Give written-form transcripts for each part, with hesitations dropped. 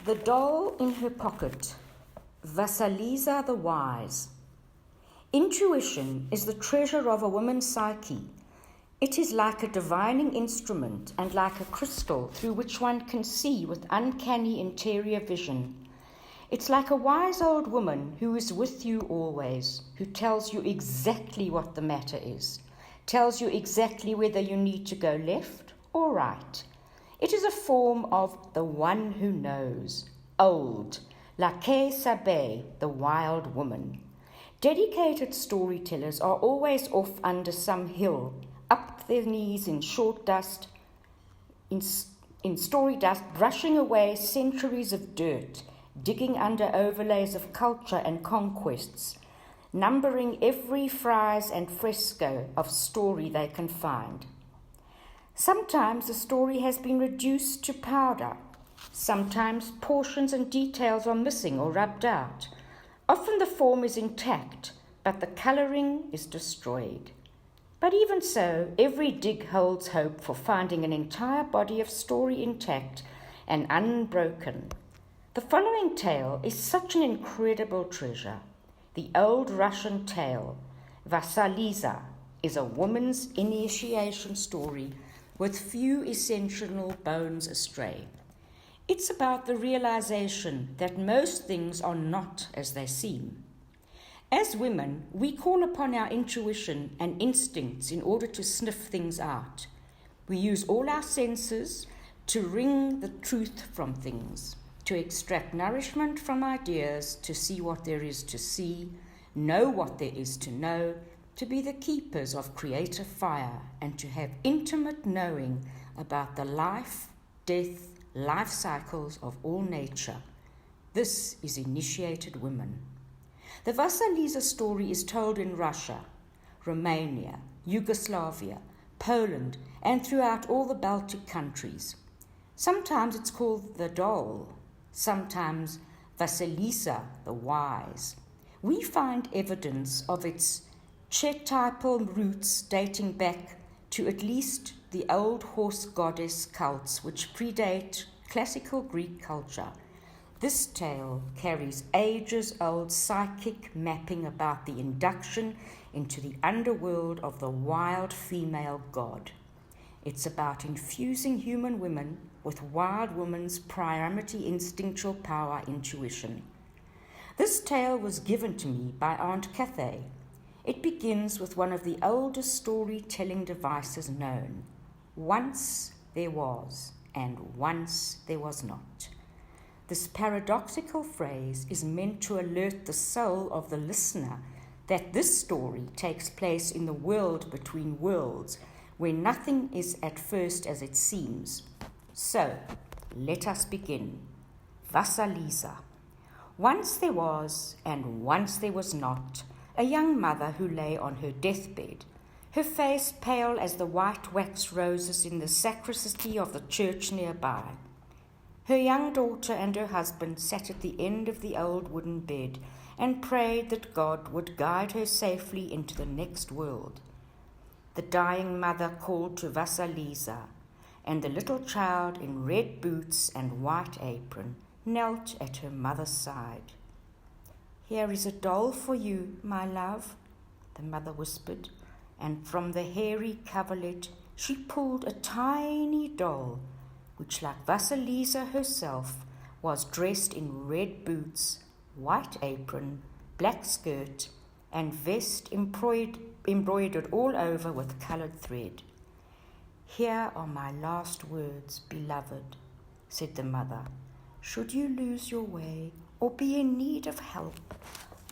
The doll in her pocket, Vasalisa the wise. Intuition is the treasure of a woman's psyche. It is like a divining instrument and like a crystal through which one can see with uncanny interior vision. It's like a wise old woman who is with you always, who tells you exactly what the matter is, tells you exactly whether you need to go left or right. It is a form of the one who knows, old, la que sabe, the wild woman. Dedicated storytellers are always off under some hill, up their knees in short dust, in story dust, brushing away centuries of dirt, digging under overlays of culture and conquests, numbering every frieze and fresco of story they can find. Sometimes the story has been reduced to powder. Sometimes portions and details are missing or rubbed out. Often the form is intact, but the colouring is destroyed. But even so, every dig holds hope for finding an entire body of story intact and unbroken. The following tale is such an incredible treasure. The old Russian tale, Vasalisa, is a woman's initiation story with few essential bones astray. It's about the realization that most things are not as they seem. As women, we call upon our intuition and instincts in order to sniff things out. We use all our senses to wring the truth from things, to extract nourishment from ideas, to see what there is to see, know what there is to know, to be the keepers of creative fire, and to have intimate knowing about the life, death, life cycles of all nature. This is initiated women. The Vasalisa story is told in Russia, Romania, Yugoslavia, Poland, and throughout all the Baltic countries. Sometimes it's called the doll, sometimes Vasalisa the wise. We find evidence of its archetypal roots dating back to at least the old horse goddess cults which predate classical Greek culture. This tale carries ages-old psychic mapping about the induction into the underworld of the wild female god. It's about infusing human women with wild woman's primary instinctual power intuition. This tale was given to me by Aunt Cathay. It begins with one of the oldest storytelling devices known. Once there was, and once there was not. This paradoxical phrase is meant to alert the soul of the listener that this story takes place in the world between worlds, where nothing is at first as it seems. So, let us begin. Vasalisa. Once there was, and once there was not, a young mother who lay on her deathbed, her face pale as the white wax roses in the sacristy of the church nearby. Her young daughter and her husband sat at the end of the old wooden bed and prayed that God would guide her safely into the next world. The dying mother called to Vasalisa, and the little child in red boots and white apron knelt at her mother's side. "Here is a doll for you, my love," the mother whispered, and from the hairy coverlet she pulled a tiny doll, which, like Vasalisa herself, was dressed in red boots, white apron, black skirt, and vest embroidered all over with coloured thread. "Here are my last words, beloved," said the mother. "Should you lose your way or be in need of help,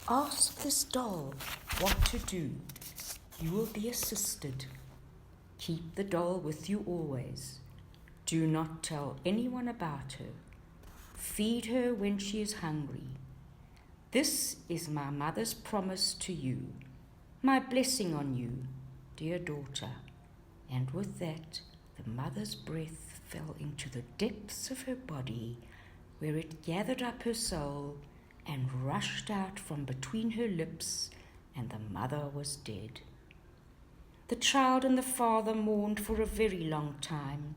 ask this doll what to do. You will be assisted. Keep the doll with you always. Do not tell anyone about her. Feed her when she is hungry. This is my mother's promise to you, my blessing on you, dear daughter." And with that, the mother's breath fell into the depths of her body, where it gathered up her soul and rushed out from between her lips, and the mother was dead. The child and the father mourned for a very long time,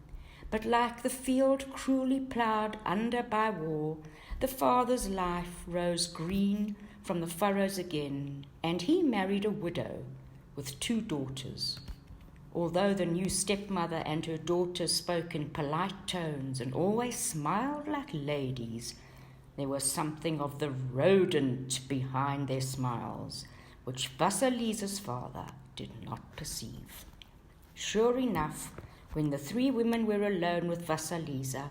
but like the field cruelly ploughed under by war, the father's life rose green from the furrows again, and he married a widow with 2 daughters. Although the new stepmother and her daughters spoke in polite tones and always smiled like ladies, there was something of the rodent behind their smiles, which Vasalisa's father did not perceive. Sure enough, when the 3 women were alone with Vasalisa,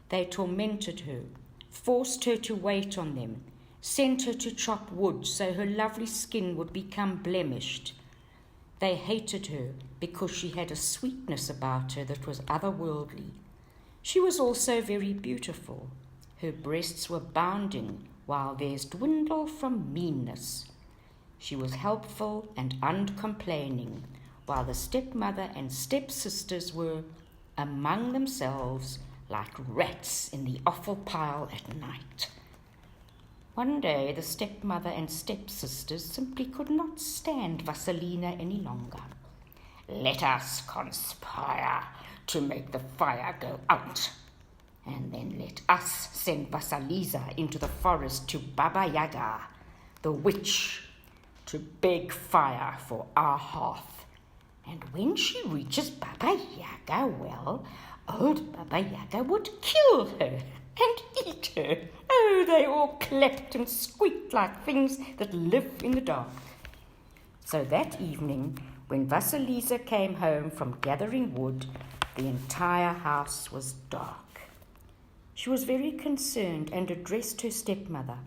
they tormented her, forced her to wait on them, sent her to chop wood so her lovely skin would become blemished. They hated her because she had a sweetness about her that was otherworldly. She was also very beautiful. Her breasts were bounding, while theirs dwindled from meanness. She was helpful and uncomplaining, while the stepmother and stepsisters were, among themselves, like rats in the offal pile at night. One day the stepmother and stepsisters simply could not stand Vasalina any longer. "Let us conspire to make the fire go out, and then let us send Vasalisa into the forest to Baba Yaga, the witch, to beg fire for our hearth. And when she reaches Baba Yaga, well, old Baba Yaga would kill her and eat her." Oh, they all clapped and squeaked like things that live in the dark. So that evening, when Vasalisa came home from gathering wood, the entire house was dark. She was very concerned and addressed her stepmother.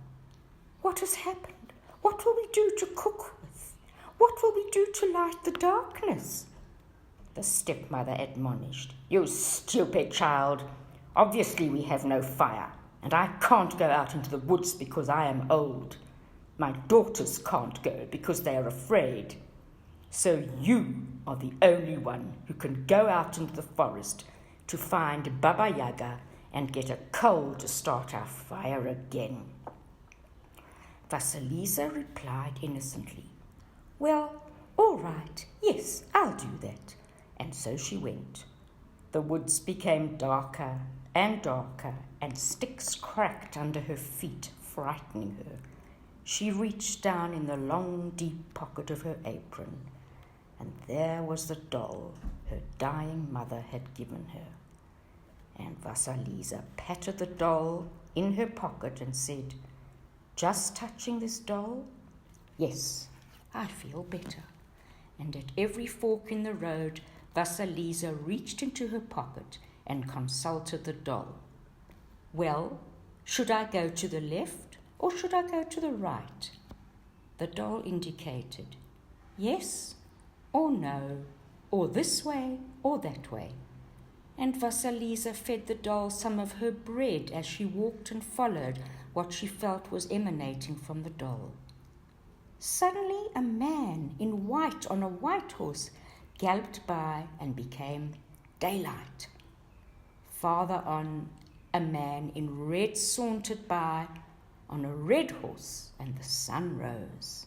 "What has happened? What will we do to cook with? What will we do to light the darkness?" The stepmother admonished. "You stupid child! Obviously we have no fire, and I can't go out into the woods because I am old. My daughters can't go because they are afraid. So you are the only one who can go out into the forest to find Baba Yaga and get a coal to start our fire again." Vasalisa replied innocently, "Well, all right, yes, I'll do that." And so she went. The woods became darker and darker, and sticks cracked under her feet, frightening her. She reached down in the long, deep pocket of her apron, and there was the doll her dying mother had given her. And Vasalisa patted the doll in her pocket and said, "Just touching this doll? Yes, I feel better." And at every fork in the road, Vasalisa reached into her pocket and consulted the doll. "Well, should I go to the left or should I go to the right?" The doll indicated, "Yes or no, or this way or that way." And Vasalisa fed the doll some of her bread as she walked and followed what she felt was emanating from the doll. Suddenly a man in white on a white horse galloped by and became daylight. Farther on, a man in red sauntered by on a red horse, and the sun rose.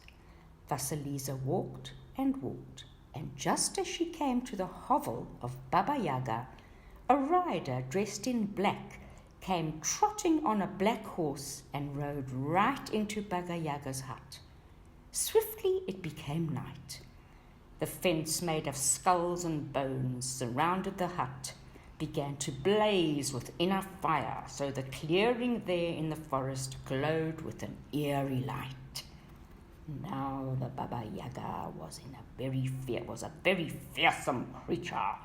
Vasalisa walked and walked, and just as she came to the hovel of Baba Yaga, a rider dressed in black came trotting on a black horse and rode right into Baba Yaga's hut. Swiftly it became night. The fence made of skulls and bones surrounded the hut, began to blaze with enough fire so the clearing there in the forest glowed with an eerie light. Now the Baba Yaga was a very fearsome creature.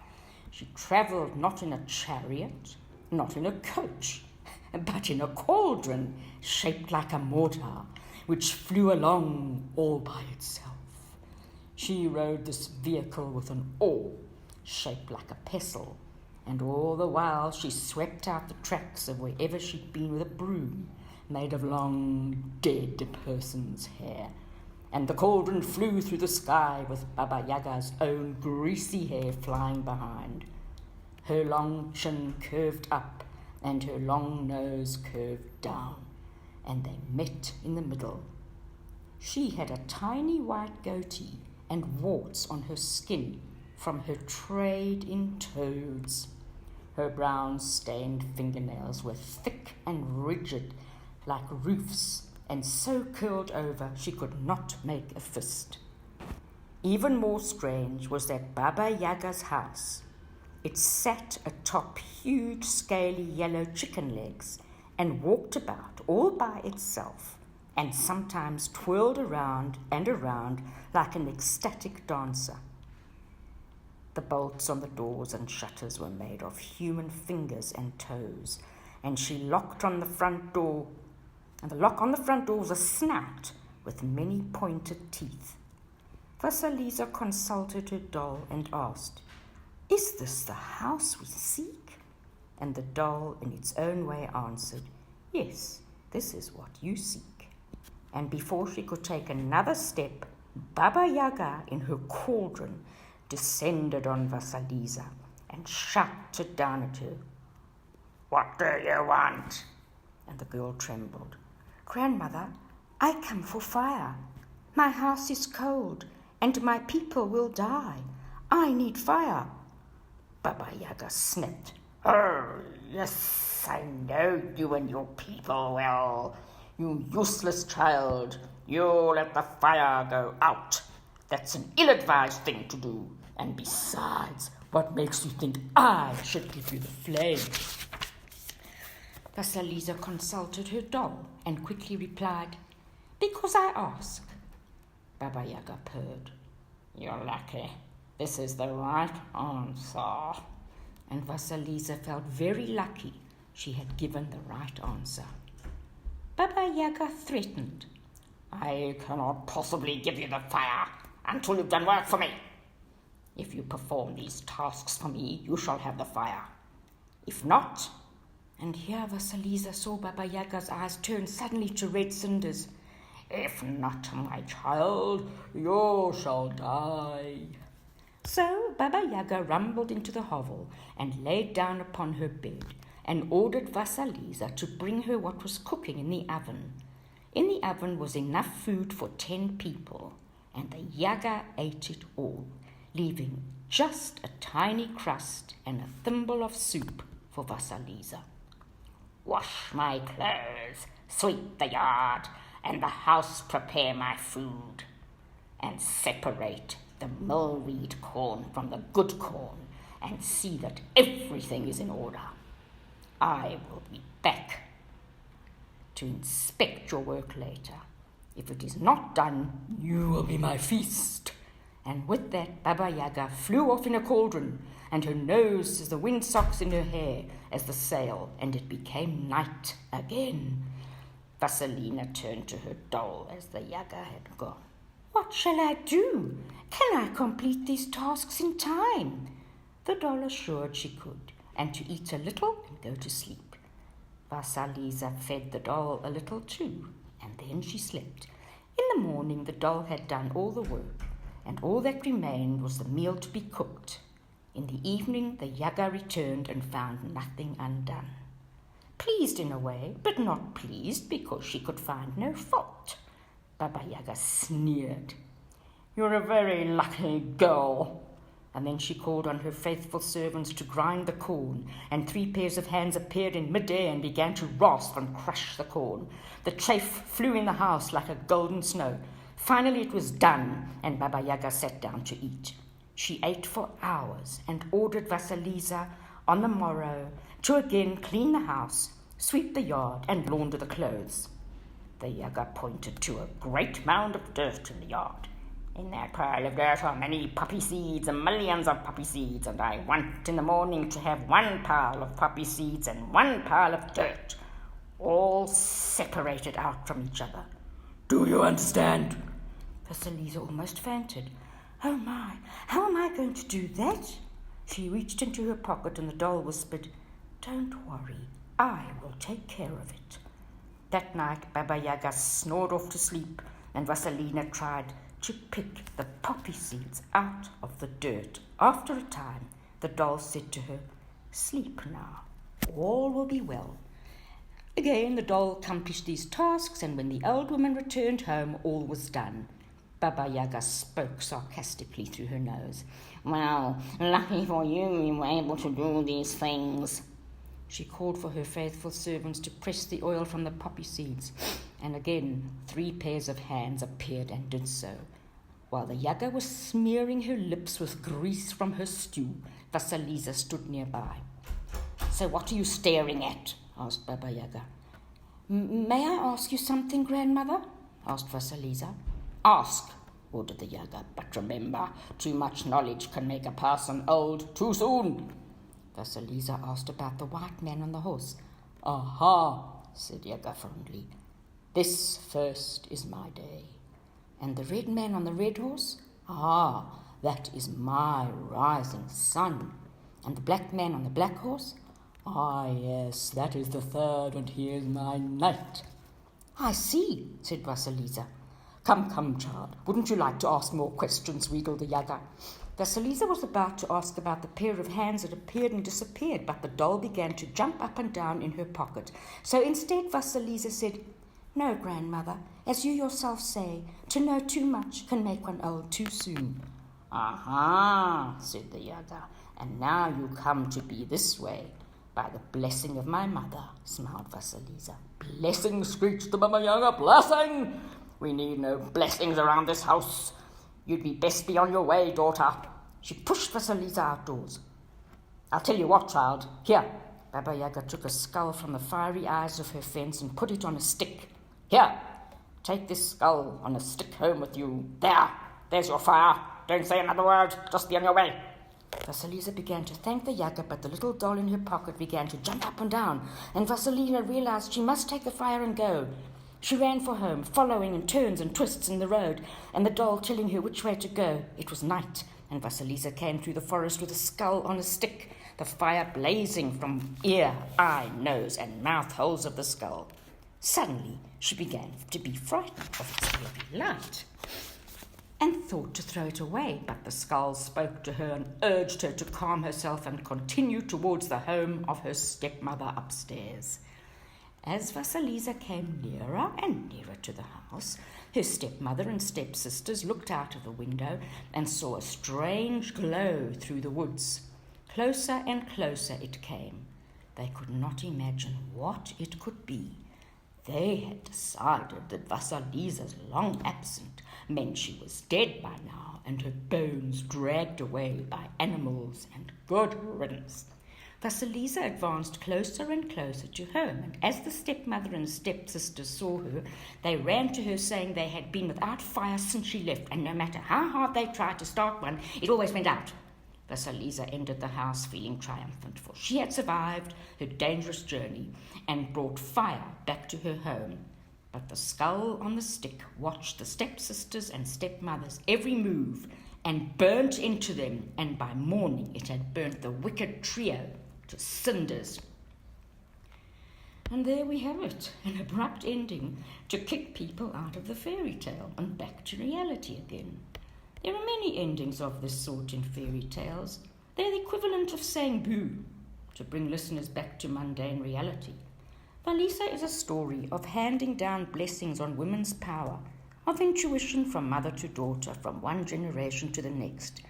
She travelled not in a chariot, not in a coach, but in a cauldron shaped like a mortar, which flew along all by itself. She rode this vehicle with an oar shaped like a pestle, and all the while she swept out the tracks of wherever she'd been with a broom made of long dead person's hair. And the cauldron flew through the sky with Baba Yaga's own greasy hair flying behind. Her long chin curved up and her long nose curved down, and they met in the middle. She had a tiny white goatee and warts on her skin from her trade in toads. Her brown-stained fingernails were thick and rigid, like roofs, and so curled over she could not make a fist. Even more strange was that Baba Yaga's house. It sat atop huge, scaly yellow chicken legs and walked about all by itself, and sometimes twirled around and around like an ecstatic dancer. The bolts on the doors and shutters were made of human fingers and toes, and she locked on the front door, and the lock on the front door was a snout with many pointed teeth. Vasalisa consulted her doll and asked, "Is this the house we seek?" And the doll, in its own way, answered, "Yes, this is what you seek." And before she could take another step, Baba Yaga, in her cauldron, descended on Vasalisa and shouted down at her, "What do you want?" And the girl trembled. "Grandmother, I come for fire. My house is cold, and my people will die. I need fire." Baba Yaga snapped. "Oh, yes, I know you and your people well. You useless child, you let the fire go out. That's an ill-advised thing to do. And besides, what makes you think I should give you the flame?" Vasalisa consulted her doll and quickly replied, "Because I ask." Baba Yaga purred. "You're lucky. This is the right answer." And Vasalisa felt very lucky she had given the right answer. Baba Yaga threatened, "I cannot possibly give you the fire until you've done work for me. If you perform these tasks for me, you shall have the fire. If not," and here Vasalisa saw Baba Yaga's eyes turn suddenly to red cinders, "if not, my child, you shall die." So Baba Yaga rumbled into the hovel and laid down upon her bed and ordered Vasalisa to bring her what was cooking in the oven. In the oven was enough food for 10 people, and the Yaga ate it all, leaving just a tiny crust and a thimble of soup for Vasalisa. "Wash my clothes, sweep the yard, and the house prepare my food, and separate the millweed corn from the good corn, and see that everything is in order. I will be back to inspect your work later. If it is not done, you will be my feast." And with that, Baba Yaga flew off in a cauldron, and her nose as the windsocks in her hair as the sail, and it became night again. Vasalina turned to her doll as the Yaga had gone. "What shall I do? Can I complete these tasks in time?" The doll assured she could, and to eat a little and go to sleep. Vasalisa fed the doll a little too, and then she slept. In the morning the doll had done all the work, and all that remained was the meal to be cooked. In the evening the Yaga returned and found nothing undone. Pleased in a way, but not pleased because she could find no fault. Baba Yaga sneered. "You're a very lucky girl." And then she called on her faithful servants to grind the corn, and 3 pairs of hands appeared in mid-air and began to rasp and crush the corn. The chaff flew in the house like a golden snow. Finally it was done, and Baba Yaga sat down to eat. She ate for hours and ordered Vasalisa on the morrow to again clean the house, sweep the yard, and launder the clothes. The Yaga pointed to a great mound of dirt in the yard. "In that pile of dirt are many poppy seeds, and millions of poppy seeds, and I want in the morning to have 1 pile of poppy seeds and 1 pile of dirt, all separated out from each other. Do you understand?" Vasalisa almost fainted. "Oh my, how am I going to do that?" She reached into her pocket and the doll whispered, "Don't worry, I will take care of it." That night Baba Yaga snored off to sleep, and Vasalina tried to pick the poppy seeds out of the dirt. After a time, the doll said to her, "Sleep now, all will be well." Again the doll accomplished these tasks, and when the old woman returned home, all was done. Baba Yaga spoke sarcastically through her nose. Well, lucky for you, we were able to do these things. She called for her faithful servants to press the oil from the poppy seeds, and again 3 pairs of hands appeared and did so. While the Yaga was smearing her lips with grease from her stew, Vasalisa stood nearby. So what are you staring at? Asked Baba Yaga. May I ask you something, grandmother? Asked Vasalisa. Ask, ordered the Yaga, but remember, too much knowledge can make a person old too soon. Vasalisa asked about the white man on the horse. Aha, said Yaga fondly. This first is my day. And the red man on the red horse? Ah, that is my rising sun. And the black man on the black horse? Ah, yes, that is the third, and he is my night. I see, said Vasalisa. Come, child, wouldn't you like to ask more questions? Wheedled the Yaga. Vasalisa was about to ask about the pair of hands that appeared and disappeared, but the doll began to jump up and down in her pocket. So instead Vasalisa said, No, grandmother, as you yourself say, to know too much can make one old too soon. Aha, said the Yaga, and now you come to be this way. By the blessing of my mother, smiled Vasalisa. Blessing, screeched the Baba Yaga, blessing! We need no blessings around this house. You'd be best be on your way, daughter. She pushed Vasalisa outdoors. I'll tell you what, child. Here. Baba Yaga took a skull from the fiery eyes of her fence and put it on a stick. Here, take this skull on a stick home with you. There's your fire. Don't say another word. Just be on your way. Vasalisa began to thank the Yaga, but the little doll in her pocket began to jump up and down, and Vasalisa realized she must take the fire and go. She ran for home, following in turns and twists in the road, and the doll telling her which way to go. It was night, and Vasalisa came through the forest with a skull on a stick, the fire blazing from ear, eye, nose, and mouth holes of the skull. Suddenly, she began to be frightened of its heavy light, and thought to throw it away, but the skull spoke to her and urged her to calm herself and continue towards the home of her stepmother upstairs. As Vasalisa came nearer and nearer to the house, her stepmother and stepsisters looked out of the window and saw a strange glow through the woods. Closer and closer it came. They could not imagine what it could be. They had decided that Vasalisa's long absence meant she was dead by now and her bones dragged away by animals, and good riddance. Vasalisa advanced closer and closer to her, and as the stepmother and stepsisters saw her, they ran to her saying they had been without fire since she left, and no matter how hard they tried to start one, it always went out. Vasalisa entered the house feeling triumphant, for she had survived her dangerous journey and brought fire back to her home. But the skull on the stick watched the stepsisters and stepmother's every move and burnt into them, and by morning it had burnt the wicked trio to cinders. And there we have it, an abrupt ending to kick people out of the fairy tale and back to reality again. There are many endings of this sort in fairy tales. They're the equivalent of saying boo, to bring listeners back to mundane reality. Vasalisa is a story of handing down blessings on women's power, of intuition from mother to daughter, from one generation to the next.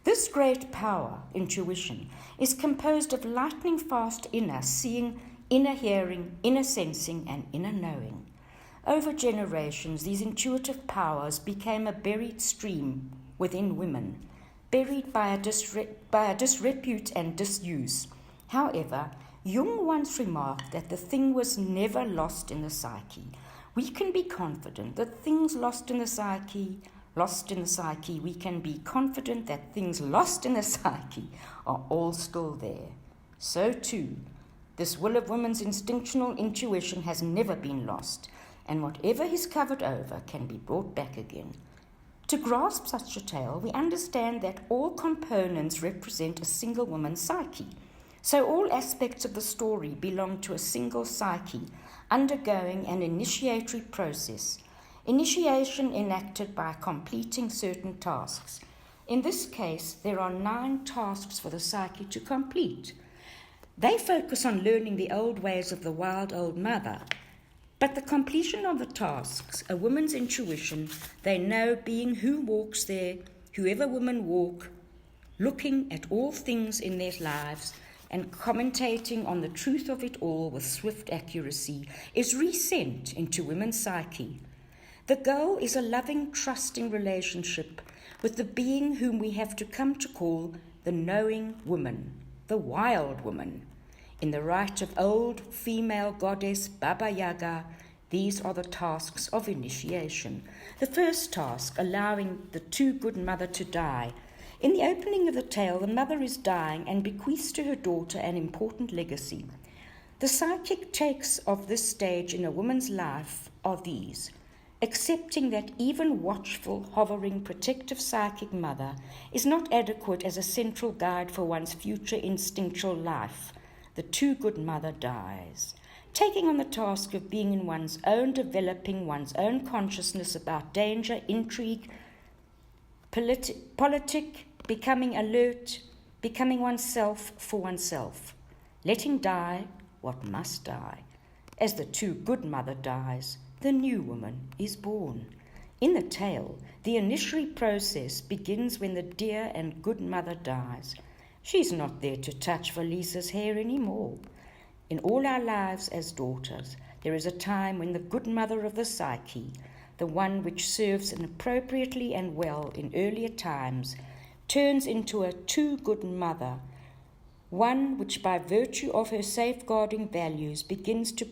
This great power, intuition, is composed of lightning-fast inner seeing, inner hearing, inner sensing, and inner knowing. Over generations, these intuitive powers became a buried stream within women, buried by a disrepute and disuse. However, Jung once remarked that the thing was never lost in the psyche. We can be confident that things lost in the psyche, we can be confident that things lost in the psyche are all still there. So too, this will of women's instinctual intuition has never been lost, and whatever is covered over can be brought back again. To grasp such a tale, we understand that all components represent a single woman's psyche. So all aspects of the story belong to a single psyche, undergoing an initiatory process. Initiation enacted by completing certain tasks. In this case, there are 9 tasks for the psyche to complete. They focus on learning the old ways of the wild old mother, But the completion of the tasks, a woman's intuition, they know being who walks there, whoever women walk, looking at all things in their lives and commentating on the truth of it all with swift accuracy, is resent into women's psyche. The goal is a loving, trusting relationship with the being whom we have to come to call the knowing woman, the wild woman. In the rite of old female goddess Baba Yaga, these are the tasks of initiation. The first task, allowing the too good mother to die. In the opening of the tale, the mother is dying and bequeaths to her daughter an important legacy. The psychic takes of this stage in a woman's life are these: accepting that even watchful, hovering, protective psychic mother is not adequate as a central guide for one's future instinctual life. The too good mother dies. Taking on the task of being in one's own, developing one's own consciousness about danger, intrigue, politic, becoming alert, becoming oneself for oneself. Letting die what must die. As the too good mother dies, the new woman is born. In the tale, the initiatory process begins when the dear and good mother dies. She's not there to touch Vasalisa's hair anymore. In all our lives as daughters, there is a time when the good mother of the psyche, the one which serves inappropriately and well in earlier times, turns into a too good mother, one which by virtue of her safeguarding values begins to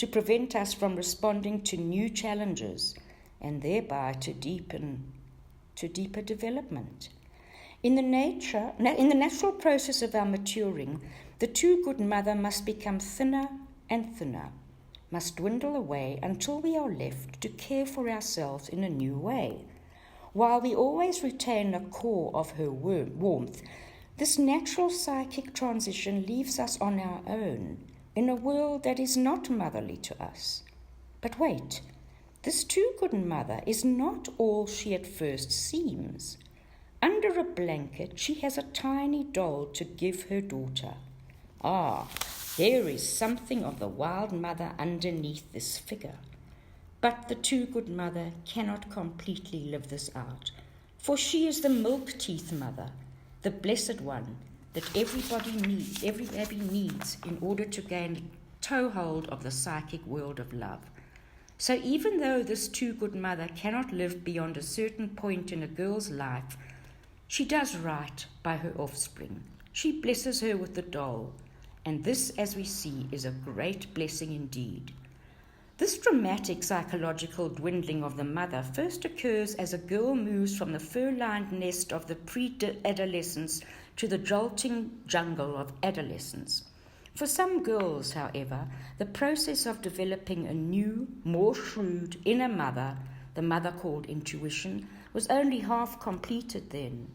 prevent us from responding to new challenges and thereby to deeper development. In the natural process of our maturing, the too good mother must become thinner and thinner, must dwindle away until we are left to care for ourselves in a new way. While we always retain a core of her warmth, this natural psychic transition leaves us on our own in a world that is not motherly to us. But wait, this too good mother is not all she at first seems. Under a blanket, she has a tiny doll to give her daughter. Ah, there is something of the wild mother underneath this figure. But the too good mother cannot completely live this out, for she is the milk-teeth mother, the blessed one that every baby needs in order to gain a toehold of the psychic world of love. So even though this too good mother cannot live beyond a certain point in a girl's life, she does right by her offspring. She blesses her with the doll, and this, as we see, is a great blessing indeed. This dramatic psychological dwindling of the mother first occurs as a girl moves from the fur-lined nest of the pre-adolescence to the jolting jungle of adolescence. For some girls, however, the process of developing a new, more shrewd inner mother, the mother called intuition, was only half completed then.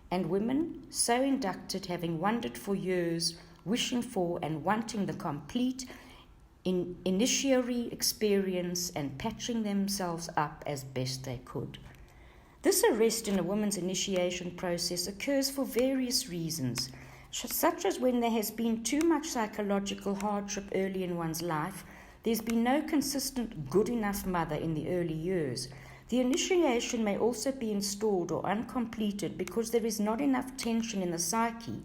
And women, so inducted, having wondered for years, wishing for and wanting the complete initiatory experience and patching themselves up as best they could. This arrest in a woman's initiation process occurs for various reasons, such as when there has been too much psychological hardship early in one's life, there's been no consistent good enough mother in the early years. The initiation may also be installed or uncompleted because there is not enough tension in the psyche.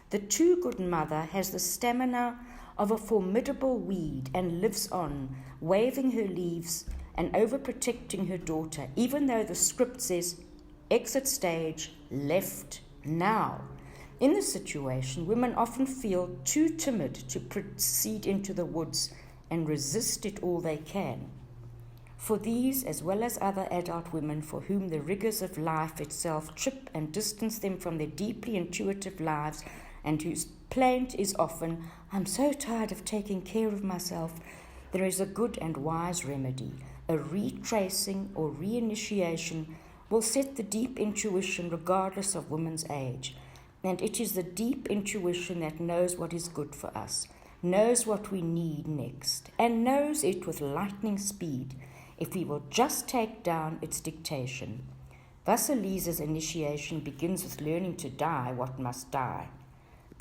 The too good mother has the stamina of a formidable weed and lives on, waving her leaves and overprotecting her daughter, even though the script says, exit stage, left, now. In this situation, women often feel too timid to proceed into the woods and resist it all they can. For these, as well as other adult women for whom the rigors of life itself chip and distance them from their deeply intuitive lives, and whose plaint is often, I'm so tired of taking care of myself, there is a good and wise remedy. A retracing or reinitiation will set the deep intuition regardless of woman's age. And it is the deep intuition that knows what is good for us, knows what we need next, and knows it with lightning speed if we will just take down its dictation. Vasalisa's initiation begins with learning to die what must die.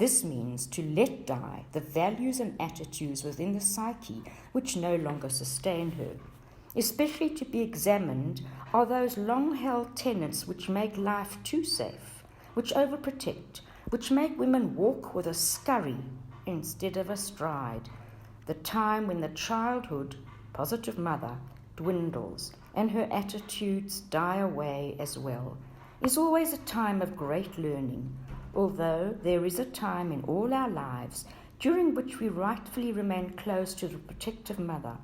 This means to let die the values and attitudes within the psyche which no longer sustain her. Especially to be examined are those long-held tenets which make life too safe, which overprotect, which make women walk with a scurry instead of a stride. The time when the childhood, positive mother, dwindles and her attitudes die away as well, is always a time of great learning, although there is a time in all our lives during which we rightfully remain close to the protective mother.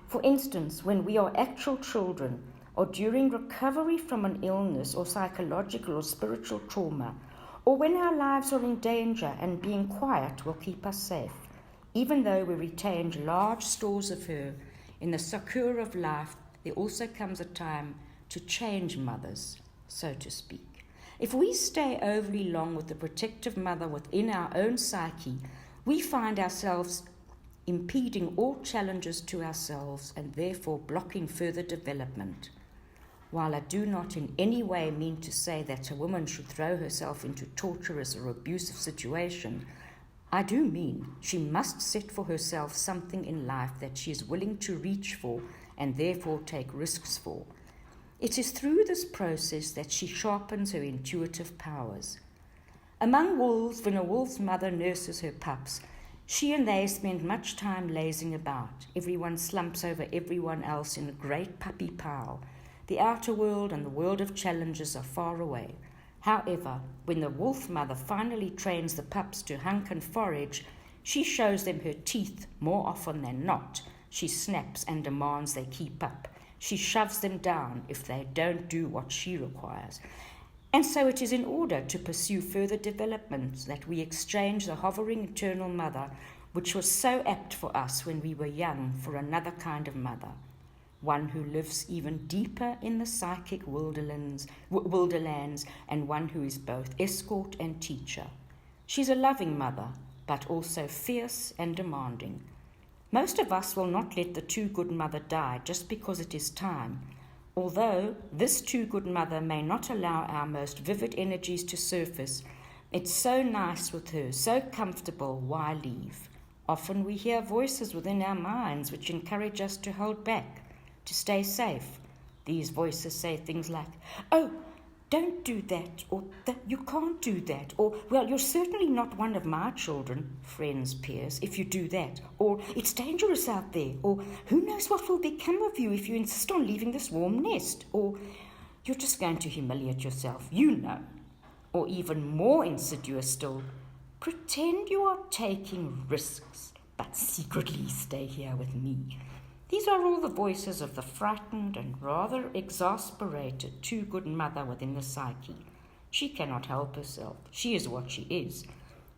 For instance, when we are actual children, or during recovery from an illness or psychological or spiritual trauma, or when our lives are in danger and being quiet will keep us safe, even though we retained large stores of her. In the succour of life, there also comes a time to change mothers, so to speak. If we stay overly long with the protective mother within our own psyche, we find ourselves impeding all challenges to ourselves and therefore blocking further development. While I do not in any way mean to say that a woman should throw herself into torturous or abusive situation, I do mean she must set for herself something in life that she is willing to reach for and therefore take risks for. It is through this process that she sharpens her intuitive powers. Among wolves, when a wolf's mother nurses her pups, she and they spend much time lazing about. Everyone slumps over everyone else in a great puppy pile. The outer world and the world of challenges are far away. However, when the wolf mother finally trains the pups to hunt and forage, she shows them her teeth more often than not. She snaps and demands they keep up. She shoves them down if they don't do what she requires. And so it is in order to pursue further development that we exchange the hovering eternal mother, which was so apt for us when we were young, for another kind of mother, one who lives even deeper in the psychic wilderlands, and one who is both escort and teacher. She's a loving mother, but also fierce and demanding. Most of us will not let the too good mother die just because it is time. Although this too good mother may not allow our most vivid energies to surface, it's so nice with her, so comfortable, why leave? Often we hear voices within our minds which encourage us to hold back, to stay safe. These voices say things like, "Oh, don't do that," or "You can't do that," or "Well, you're certainly not one of my children, friends, peers, if you do that," or "It's dangerous out there," or "Who knows what will become of you if you insist on leaving this warm nest," or "You're just going to humiliate yourself, you know," or even more insidious still, "Pretend you are taking risks, but secretly stay here with me." These are all the voices of the frightened and rather exasperated too good mother within the psyche. She cannot help herself. She is what she is.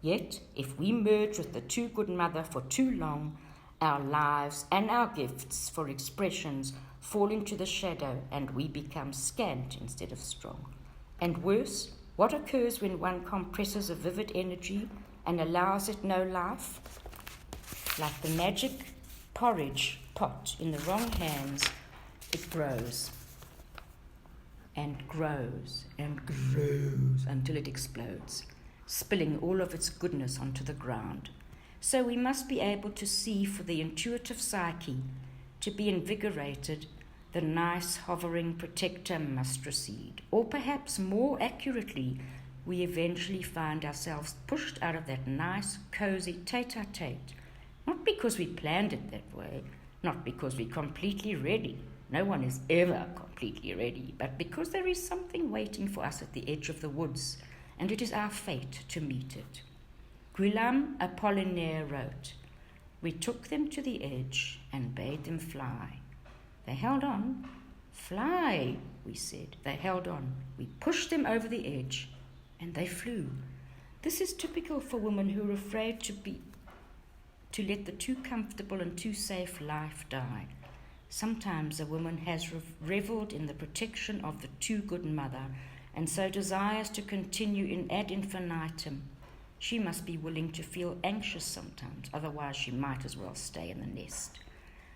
Yet, if we merge with the too good mother for too long, our lives and our gifts for expressions fall into the shadow and we become scant instead of strong. And worse, what occurs when one compresses a vivid energy and allows it no life? Like the magic porridge pot in the wrong hands, it grows and grows and grows until it explodes, spilling all of its goodness onto the ground. So we must be able to see for the intuitive psyche to be invigorated, the nice hovering protector must recede. Or perhaps more accurately, we eventually find ourselves pushed out of that nice, cozy tete-a-tete, not because we planned it that way, not because we're completely ready. No one is ever completely ready, but because there is something waiting for us at the edge of the woods, and it is our fate to meet it. Guillaume Apollinaire wrote, "We took them to the edge and bade them fly. They held on. 'Fly,' we said. They held on. We pushed them over the edge, and they flew." This is typical for women who are afraid to let the too comfortable and too safe life die. Sometimes a woman has reveled in the protection of the too good mother and so desires to continue in ad infinitum. She must be willing to feel anxious sometimes, otherwise she might as well stay in the nest.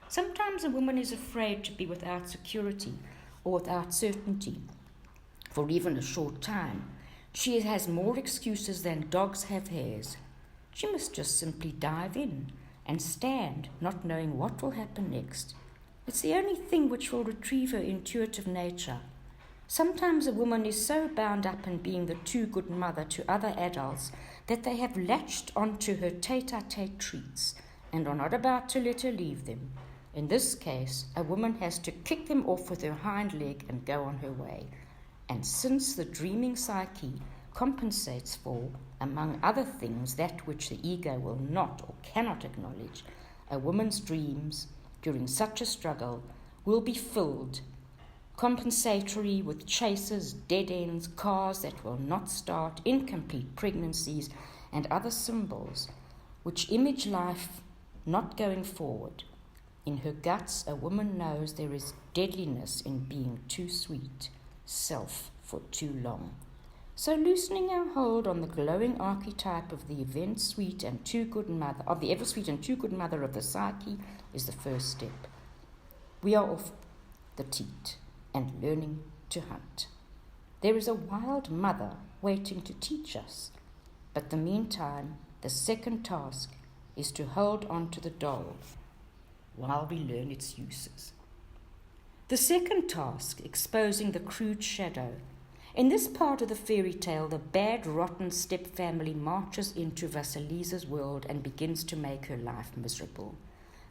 Sometimes a woman is afraid to be without security or without certainty for even a short time. She has more excuses than dogs have hairs. She must just simply dive in and stand, not knowing what will happen next. It's the only thing which will retrieve her intuitive nature. Sometimes a woman is so bound up in being the too good mother to other adults that they have latched onto her tete-a-tete treats and are not about to let her leave them. In this case, a woman has to kick them off with her hind leg and go on her way. And since the dreaming psyche compensates for, among other things, that which the ego will not or cannot acknowledge, a woman's dreams during such a struggle will be filled, compensatory with chases, dead ends, cars that will not start, incomplete pregnancies, and other symbols which image life not going forward. In her guts, a woman knows there is deadliness in being too sweet, self for too long. So loosening our hold on the glowing archetype of the ever sweet and too good mother of the psyche is the first step. We are off the teat and learning to hunt. There is a wild mother waiting to teach us, but in the meantime, the second task is to hold on to the doll while we learn its uses. The second task, exposing the crude shadow. In this part of the fairy tale, the bad, rotten stepfamily marches into Vasalisa's world and begins to make her life miserable.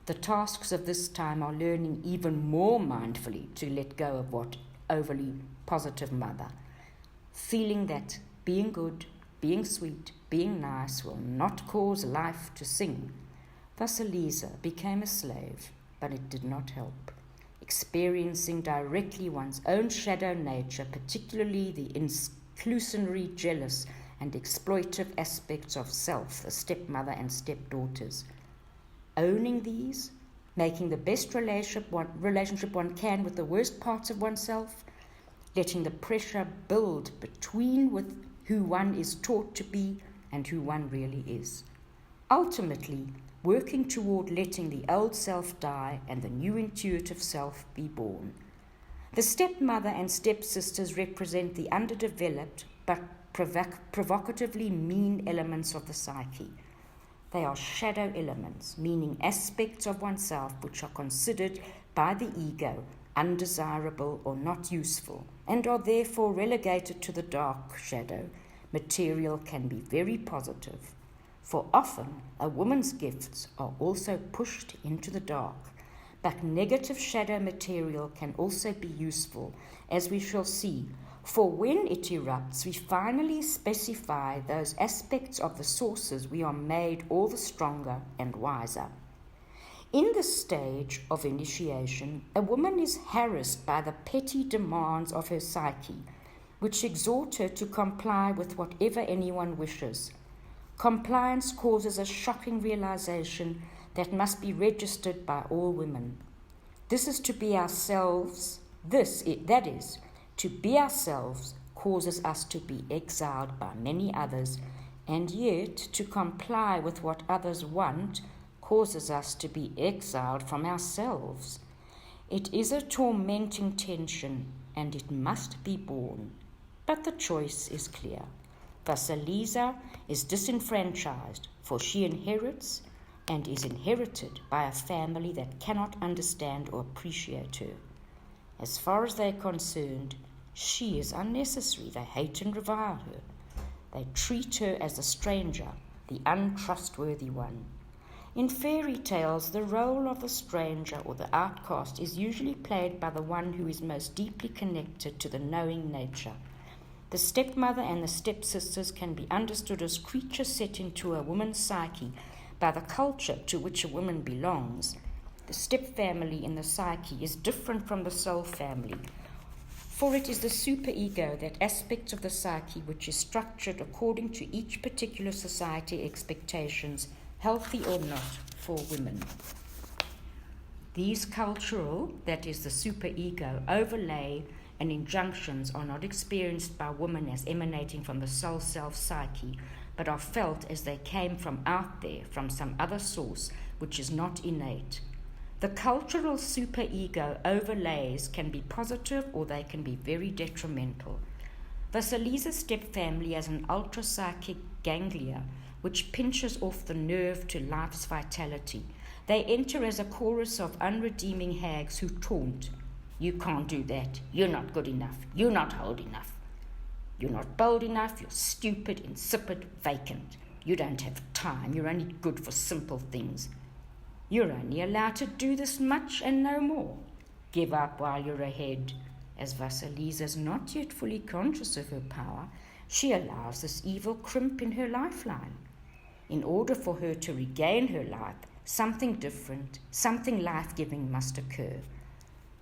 The tasks of this time are learning even more mindfully to let go of what overly positive mother, feeling that being good, being sweet, being nice will not cause life to sing. Vasalisa became a slave, but it did not help. Experiencing directly one's own shadow nature, particularly the inclusionary, jealous, and exploitive aspects of self, the stepmother and stepdaughters. Owning these, making the best relationship one can with the worst parts of oneself, letting the pressure build between with who one is taught to be and who one really is. Ultimately, working toward letting the old self die and the new intuitive self be born. The stepmother and stepsisters represent the underdeveloped but provocatively mean elements of the psyche. They are shadow elements, meaning aspects of oneself which are considered by the ego undesirable or not useful, and are therefore relegated to the dark shadow. Material can be very positive, for often a woman's gifts are also pushed into the dark. But negative shadow material can also be useful, as we shall see, for when it erupts, we finally specify those aspects of the sources we are made all the stronger and wiser. In this stage of initiation, a woman is harassed by the petty demands of her psyche, which exhort her to comply with whatever anyone wishes. Compliance causes a shocking realization that must be registered by all women. This is to be ourselves. To be ourselves causes us to be exiled by many others, and yet to comply with what others want causes us to be exiled from ourselves. It is a tormenting tension, and it must be borne. But the choice is clear. Vasalisa is disenfranchised, for she inherits and is inherited by a family that cannot understand or appreciate her. As far as they're concerned, she is unnecessary. They hate and revile her. They treat her as a stranger, the untrustworthy one. In fairy tales, the role of the stranger or the outcast is usually played by the one who is most deeply connected to the knowing nature. The stepmother and the stepsisters can be understood as creatures set into a woman's psyche by the culture to which a woman belongs. The stepfamily in the psyche is different from the soul family, for it is the superego, that aspect of the psyche which is structured according to each particular society expectations, healthy or not, for women. These cultural, that is the superego, overlay and injunctions are not experienced by women as emanating from the soul self psyche, but are felt as they came from out there, from some other source which is not innate. The cultural superego overlays can be positive or they can be very detrimental. Vasalisa's stepfamily as an ultra-psychic ganglia which pinches off the nerve to life's vitality. They enter as a chorus of unredeeming hags who taunt. You can't do that. You're not good enough. You're not old enough. You're not bold enough. You're stupid, insipid, vacant. You don't have time. You're only good for simple things. You're only allowed to do this much and no more. Give up while you're ahead. As Vasalisa is not yet fully conscious of her power, she allows this evil crimp in her lifeline. In order for her to regain her life, something different, something life-giving must occur.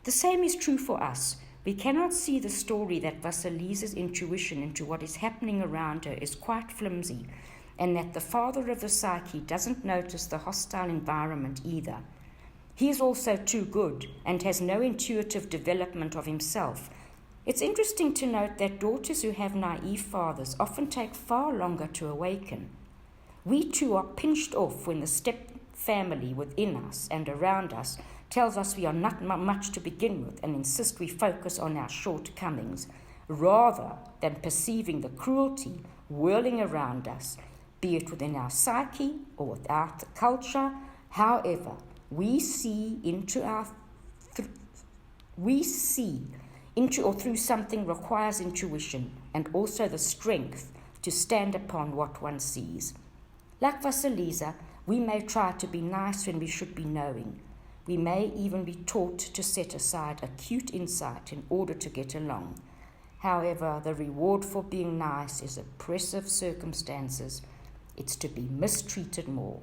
The same is true for us. We cannot see the story that Vasalisa's intuition into what is happening around her is quite flimsy, and that the father of the psyche doesn't notice the hostile environment either. He is also too good and has no intuitive development of himself. It's interesting to note that daughters who have naive fathers often take far longer to awaken. We too are pinched off when the step family within us and around us tells us we are not much to begin with and insist we focus on our shortcomings, rather than perceiving the cruelty whirling around us, be it within our psyche or without the culture. However, we see into or through something requires intuition and also the strength to stand upon what one sees. Like Vasalisa, we may try to be nice when we should be knowing. We may even be taught to set aside acute insight in order to get along. However, the reward for being nice is oppressive circumstances. It's to be mistreated more.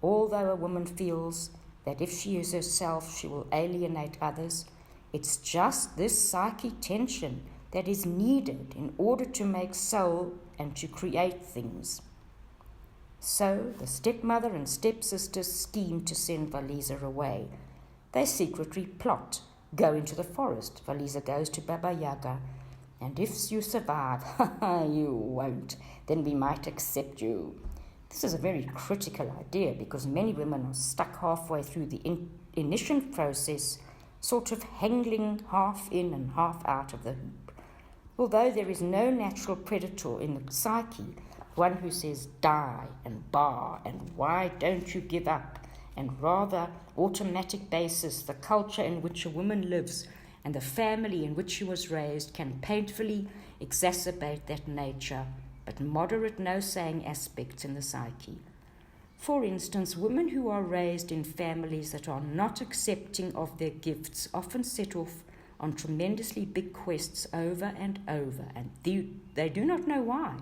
Although a woman feels that if she is herself, she will alienate others, it's just this psyche tension that is needed in order to make soul and to create things. So the stepmother and stepsisters scheme to send Vasalisa away. They secretly plot, go into the forest. Vasalisa goes to Baba Yaga, and if you survive, you won't, then we might accept you. This is a very critical idea because many women are stuck halfway through the initiation process, sort of hanging half in and half out of the hoop. Although there is no natural predator in the psyche, one who says die and bar and why don't you give up, and rather automatic basis, the culture in which a woman lives and the family in which she was raised can painfully exacerbate that nature, but moderate no-saying aspects in the psyche. For instance, women who are raised in families that are not accepting of their gifts often set off on tremendously big quests over and over, and they do not know why.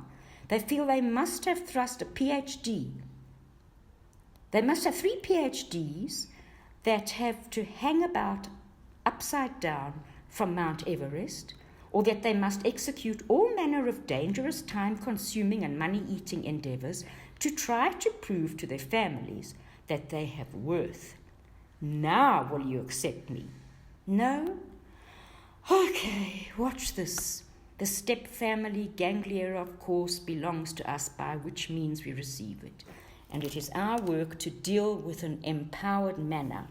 They feel they must have thrust a PhD. They must have 3 PhDs that have to hang about upside down from Mount Everest, or that they must execute all manner of dangerous, time-consuming and money-eating endeavors to try to prove to their families that they have worth. Now will you accept me? No? Okay, watch this. The step family ganglia, of course, belongs to us, by which means we receive it, and it is our work to deal with an empowered manner.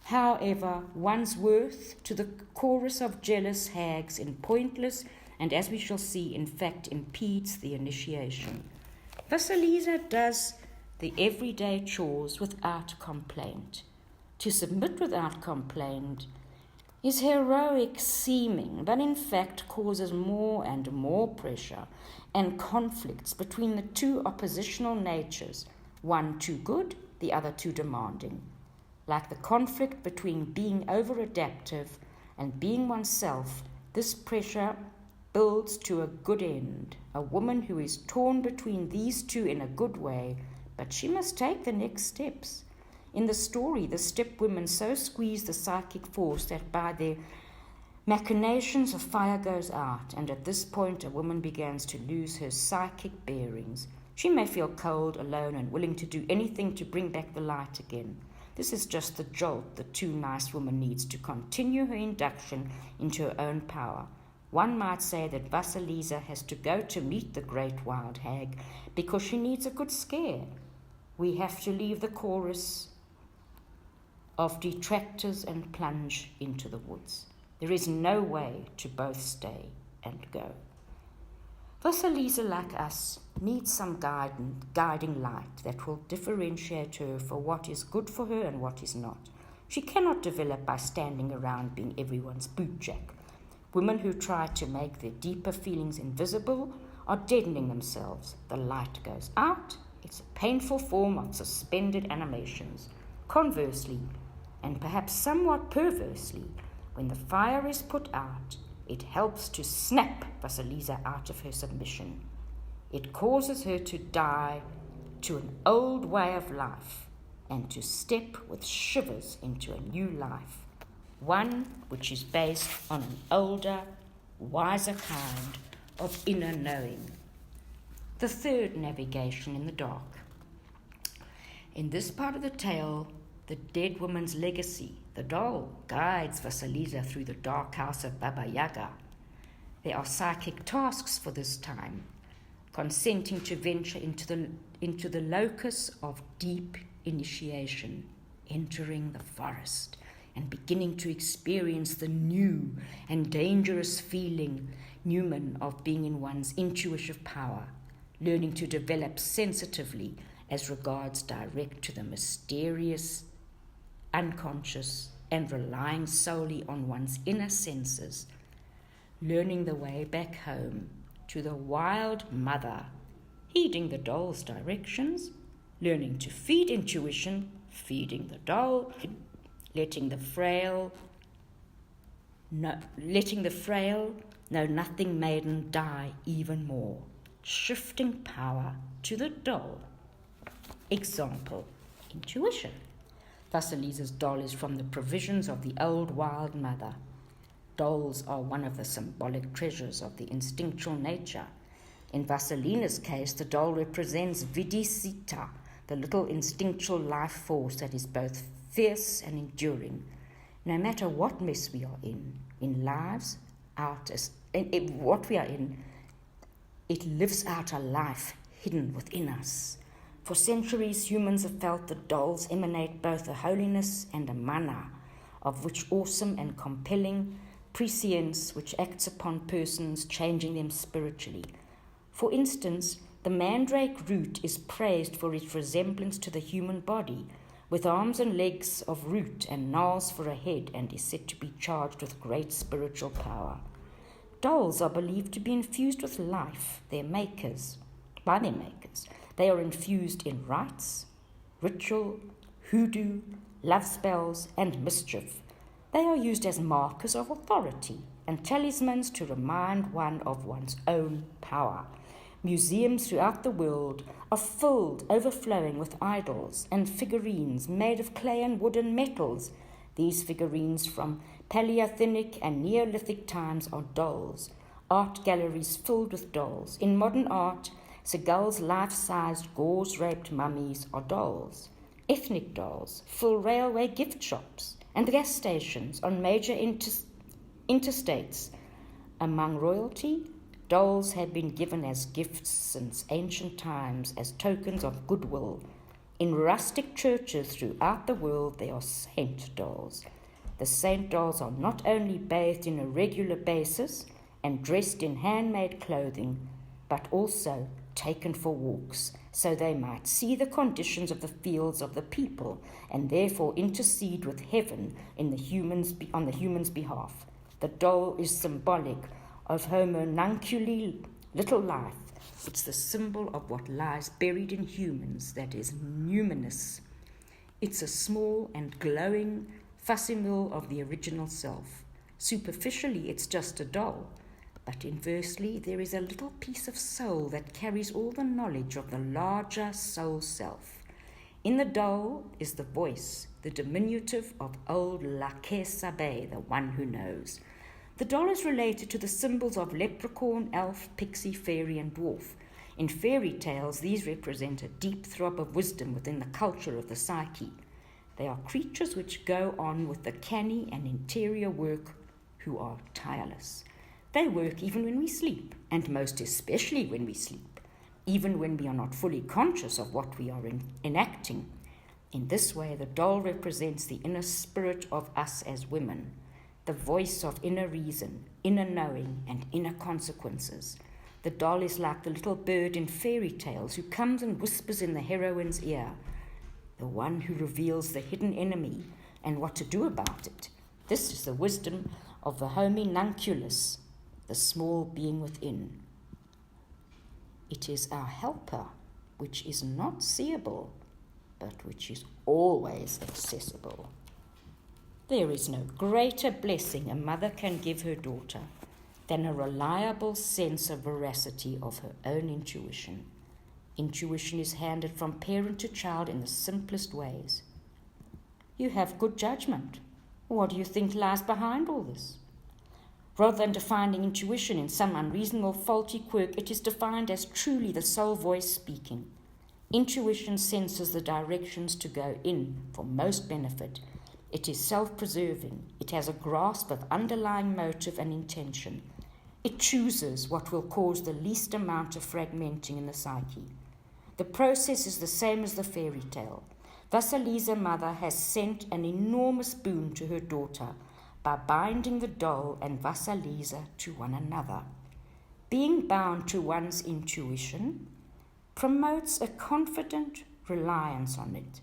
However, one's worth to the chorus of jealous hags in pointless, and as we shall see, in fact, impedes the initiation. Vasalisa does the everyday chores without complaint. To submit without complaint is heroic seeming, but in fact causes more and more pressure and conflicts between the two oppositional natures, one too good, the other too demanding. Like the conflict between being over-adaptive and being oneself, this pressure builds to a good end. A woman who is torn between these two in a good way, but she must take the next steps. In the story, the stepwomen so squeeze the psychic force that by their machinations a fire goes out, and at this point a woman begins to lose her psychic bearings. She may feel cold, alone, and willing to do anything to bring back the light again. This is just the jolt the too nice woman needs to continue her induction into her own power. One might say that Vasalisa has to go to meet the great wild hag because she needs a good scare. We have to leave the chorus of detractors and plunge into the woods. There is no way to both stay and go. Vasalisa, like us, needs some guiding light that will differentiate her for what is good for her and what is not. She cannot develop by standing around being everyone's bootjack. Women who try to make their deeper feelings invisible are deadening themselves. The light goes out. It's a painful form of suspended animations. Conversely, and perhaps somewhat perversely, when the fire is put out, it helps to snap Vasalisa out of her submission. It causes her to die to an old way of life and to step with shivers into a new life, one which is based on an older, wiser kind of inner knowing. The third navigation in the dark. In this part of the tale, the dead woman's legacy, the doll, guides Vasalisa through the dark house of Baba Yaga. There are psychic tasks for this time, consenting to venture into the locus of deep initiation, entering the forest and beginning to experience the new and dangerous feeling, Newman, of being in one's intuitive power, learning to develop sensitively as regards direct to the mysterious, unconscious, and relying solely on one's inner senses, learning the way back home to the wild mother, heeding the doll's directions, learning to feed intuition, feeding the doll, letting the frail, know nothing maiden die even more, shifting power to the doll. Example, intuition. Vasalisa's doll is from the provisions of the old wild mother. Dolls are one of the symbolic treasures of the instinctual nature. In Vasalina's case, the doll represents Vidisita, the little instinctual life force that is both fierce and enduring. No matter what mess we are in lives, what we are in, it lives out a life hidden within us. For centuries, humans have felt that dolls emanate both a holiness and a mana, of which awesome and compelling prescience which acts upon persons, changing them spiritually. For instance, the mandrake root is praised for its resemblance to the human body, with arms and legs of root and gnarls for a head, and is said to be charged with great spiritual power. Dolls are believed to be infused with life, by their makers. They are infused in rites, ritual, hoodoo, love spells, and mischief. They are used as markers of authority and talismans to remind one of one's own power. Museums throughout the world are filled, overflowing with idols and figurines made of clay and wood and metals. These figurines from Paleolithic and Neolithic times are dolls. Art galleries filled with dolls. In modern art, Seagal's life-sized, gauze-raped mummies are dolls. Ethnic dolls fill railway gift shops and gas stations on major interstates. Among royalty, dolls have been given as gifts since ancient times as tokens of goodwill. In rustic churches throughout the world, there are saint dolls. The saint dolls are not only bathed on a regular basis and dressed in handmade clothing, but also taken for walks, so they might see the conditions of the fields of the people and therefore intercede with heaven on the human's behalf. The doll is symbolic of homunculi, little life. It's the symbol of what lies buried in humans, that is numinous. It's a small and glowing facsimile of the original self. Superficially, it's just a doll, but inversely, there is a little piece of soul that carries all the knowledge of the larger soul self. In the doll is the voice, the diminutive of old Lake Sabe, the one who knows. The doll is related to the symbols of leprechaun, elf, pixie, fairy, and dwarf. In fairy tales, these represent a deep throb of wisdom within the culture of the psyche. They are creatures which go on with the canny and interior work, who are tireless. They work even when we sleep, and most especially when we sleep, even when we are not fully conscious of what we are enacting. In this way, the doll represents the inner spirit of us as women, the voice of inner reason, inner knowing, and inner consequences. The doll is like the little bird in fairy tales who comes and whispers in the heroine's ear, the one who reveals the hidden enemy and what to do about it. This is the wisdom of the homunculus, the small being within. It is our helper, which is not seeable, but which is always accessible. There is no greater blessing a mother can give her daughter than a reliable sense of veracity of her own intuition. Intuition is handed from parent to child in the simplest ways. You have good judgment. What do you think lies behind all this? Rather than defining intuition in some unreasonable, faulty quirk, it is defined as truly the soul voice speaking. Intuition senses the directions to go in for most benefit. It is self-preserving. It has a grasp of underlying motive and intention. It chooses what will cause the least amount of fragmenting in the psyche. The process is the same as the fairy tale. Vasalisa mother has sent an enormous boon to her daughter by binding the doll and Vasalisa to one another. Being bound to one's intuition promotes a confident reliance on it,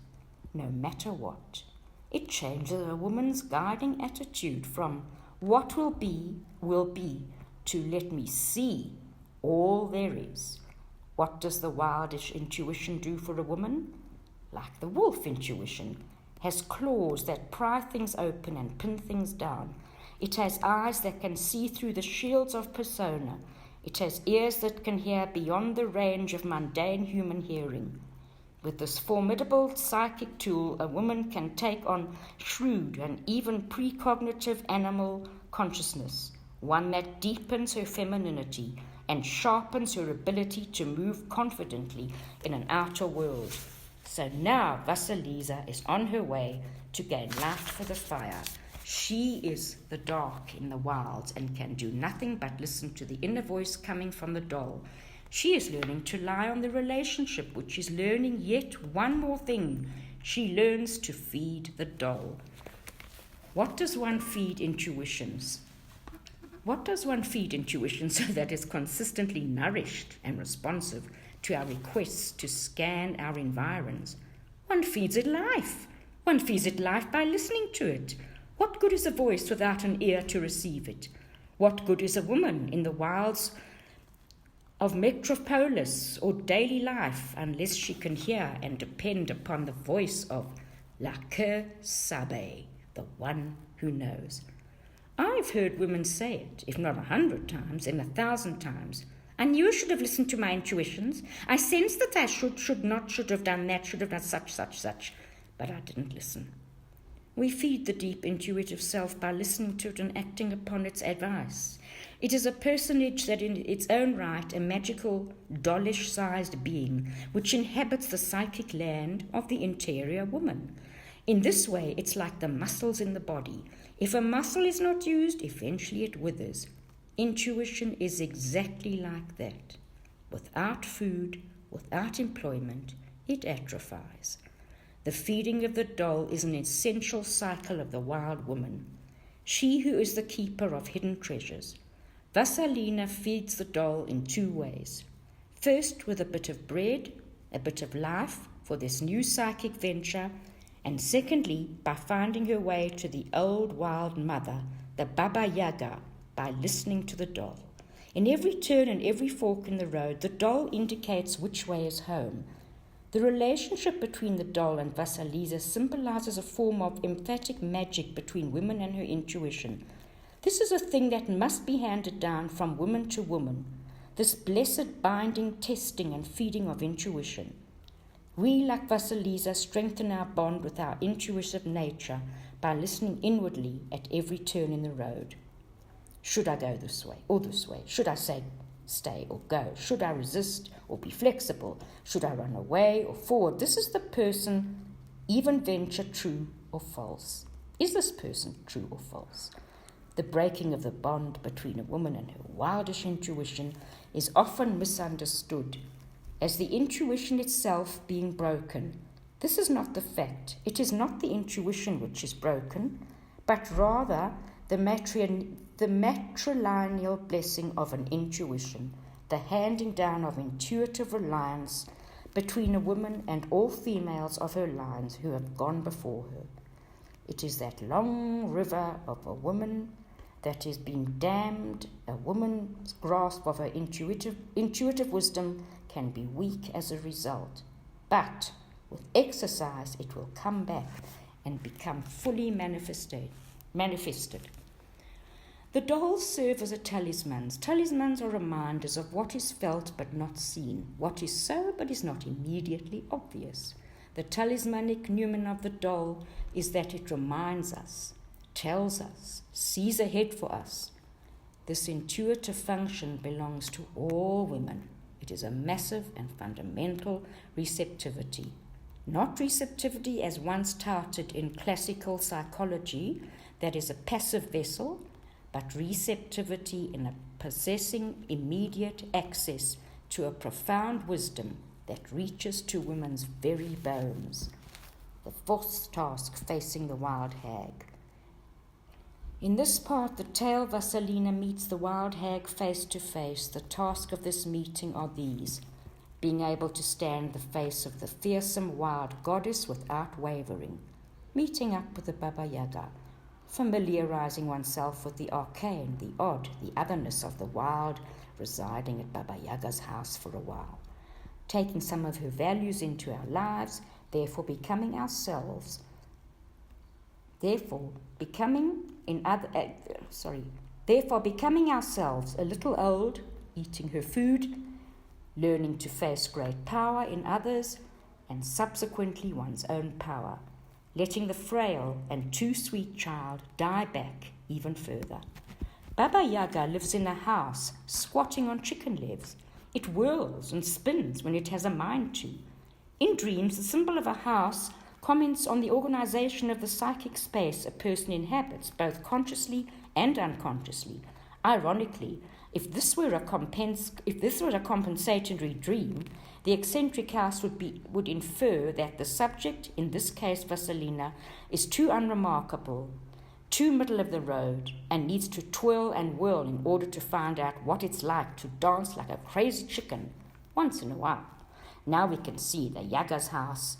no matter what. It changes a woman's guiding attitude from what will be, to let me see all there is. What does the wildish intuition do for a woman? Like the wolf intuition, has claws that pry things open and pin things down. It has eyes that can see through the shields of persona. It has ears that can hear beyond the range of mundane human hearing. With this formidable psychic tool, a woman can take on shrewd and even precognitive animal consciousness, one that deepens her femininity and sharpens her ability to move confidently in an outer world. So now Vasalisa is on her way to gain light for the fire. She is the dark in the wilds and can do nothing but listen to the inner voice coming from the doll. She is learning to lie on the relationship, which is learning yet one more thing. She learns to feed the doll. What does one feed intuitions? What does one feed intuition so that it's consistently nourished and responsive to our requests to scan our environs? One feeds it life. One feeds it life by listening to it. What good is a voice without an ear to receive it? What good is a woman in the wilds of metropolis or daily life unless she can hear and depend upon the voice of La Que Sabe, the one who knows? I've heard women say it, if not 100 times, then 1,000 times. I knew I should have listened to my intuitions. I sensed that I should have done that, should have done such, but I didn't listen. We feed the deep intuitive self by listening to it and acting upon its advice. It is a personage that in its own right, a magical, dollish-sized being, which inhabits the psychic land of the interior woman. In this way, it's like the muscles in the body. If a muscle is not used, eventually it withers. Intuition is exactly like that. Without food, without employment, it atrophies. The feeding of the doll is an essential cycle of the wild woman, she who is the keeper of hidden treasures. Vasalina feeds the doll in 2 ways. First, with a bit of bread, a bit of life for this new psychic venture, and secondly, by finding her way to the old wild mother, the Baba Yaga, by listening to the doll. In every turn and every fork in the road, the doll indicates which way is home. The relationship between the doll and Vasalisa symbolizes a form of emphatic magic between women and her intuition. This is a thing that must be handed down from woman to woman, this blessed binding, testing, and feeding of intuition. We, like Vasalisa, strengthen our bond with our intuitive nature by listening inwardly at every turn in the road. Should I go this way or this way? Should I say stay or go? Should I resist or be flexible? Should I run away or forward? This is the person, even venture true or false. Is this person true or false? The breaking of the bond between a woman and her wildish intuition is often misunderstood as the intuition itself being broken. This is not the fact. It is not the intuition which is broken, but rather the matrilineal blessing of an intuition, the handing down of intuitive reliance between a woman and all females of her lines who have gone before her. It is that long river of a woman that has been dammed. A woman's grasp of her intuitive wisdom can be weak as a result. But with exercise, it will come back and become fully manifested. The dolls serve as talismans. Talismans are reminders of what is felt but not seen, what is so but is not immediately obvious. The talismanic numen of the doll is that it reminds us, tells us, sees ahead for us. This intuitive function belongs to all women. It is a massive and fundamental receptivity. Not receptivity as once touted in classical psychology, that is a passive vessel, but receptivity in a possessing immediate access to a profound wisdom that reaches to women's very bones. The fourth task facing the wild hag. In this part, the tale Vasalina meets the wild hag face to face. The task of this meeting are these: being able to stand the face of the fearsome wild goddess without wavering, meeting up with the Baba Yaga, familiarizing oneself with the arcane, the odd, the otherness of the wild, residing at Baba Yaga's house for a while, taking some of her values into our lives, therefore becoming ourselves, therefore becoming ourselves a little old, eating her food, learning to face great power in others, and subsequently one's own power, letting the frail and too sweet child die back even further. Baba Yaga lives in a house, squatting on chicken legs. It whirls and spins when it has a mind to. In dreams, the symbol of a house comments on the organization of the psychic space a person inhabits, both consciously and unconsciously. Ironically, if this were a compensatory dream, the eccentric house would infer that the subject, in this case Vasalina, is too unremarkable, too middle of the road, and needs to twirl and whirl in order to find out what it's like to dance like a crazy chicken once in a while. Now we can see that Yaga's house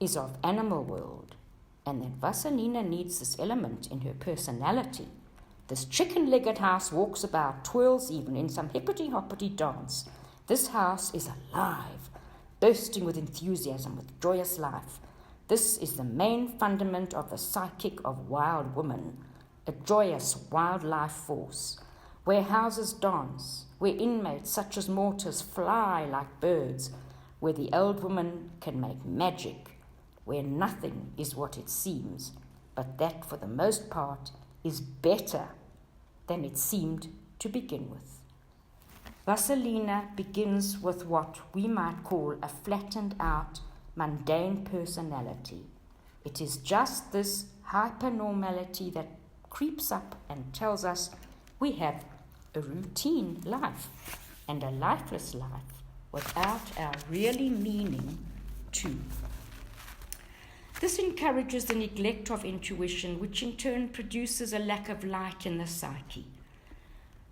is of animal world, and that Vasalina needs this element in her personality. This chicken-legged house walks about, twirls even in some hippity-hoppity dance. This house is alive, bursting with enthusiasm, with joyous life. This is the main fundament of the psychic of wild woman, a joyous wild life force, where houses dance, where inmates such as mortars fly like birds, where the old woman can make magic, where nothing is what it seems, but that for the most part is better than it seemed to begin with. Vasalina begins with what we might call a flattened out, mundane personality. It is just this hypernormality that creeps up and tells us we have a routine life and a lifeless life without our really meaning to. This encourages the neglect of intuition, which in turn produces a lack of light in the psyche.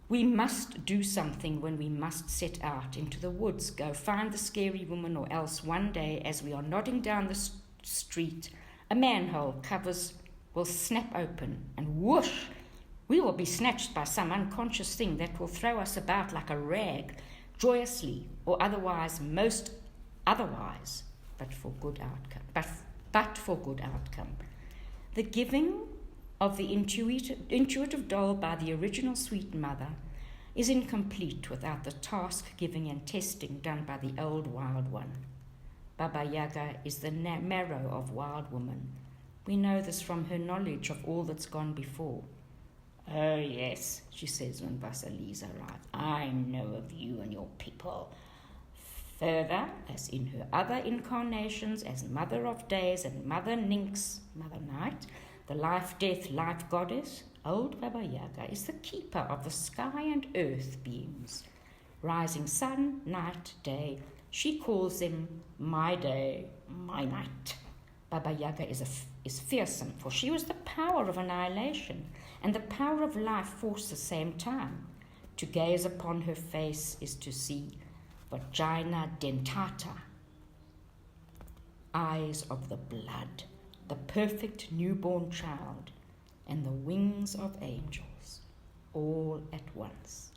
We must do something when we must set out into the woods, go find the scary woman, or else one day, as we are nodding down the street, a manhole covers will snap open, and whoosh, we will be snatched by some unconscious thing that will throw us about like a rag, joyously or otherwise, most otherwise, but for good outcome. The giving of the intuitive doll by the original sweet mother is incomplete without the task giving and testing done by the old wild one. Baba Yaga is the marrow of wild woman. We know this from her knowledge of all that's gone before. Oh yes, she says when Vasalisa arrives, I know of you and your people. Further, as in her other incarnations as Mother of Days and Mother Nyx, Mother Night, the life-death life goddess, old Baba Yaga is the keeper of the sky and earth beings. Rising sun, night, day, she calls them my day, my night. Baba Yaga is fearsome, for she was the power of annihilation and the power of life force at the same time. To gaze upon her face is to see vagina dentata, eyes of the blood, the perfect newborn child, and the wings of angels, all at once.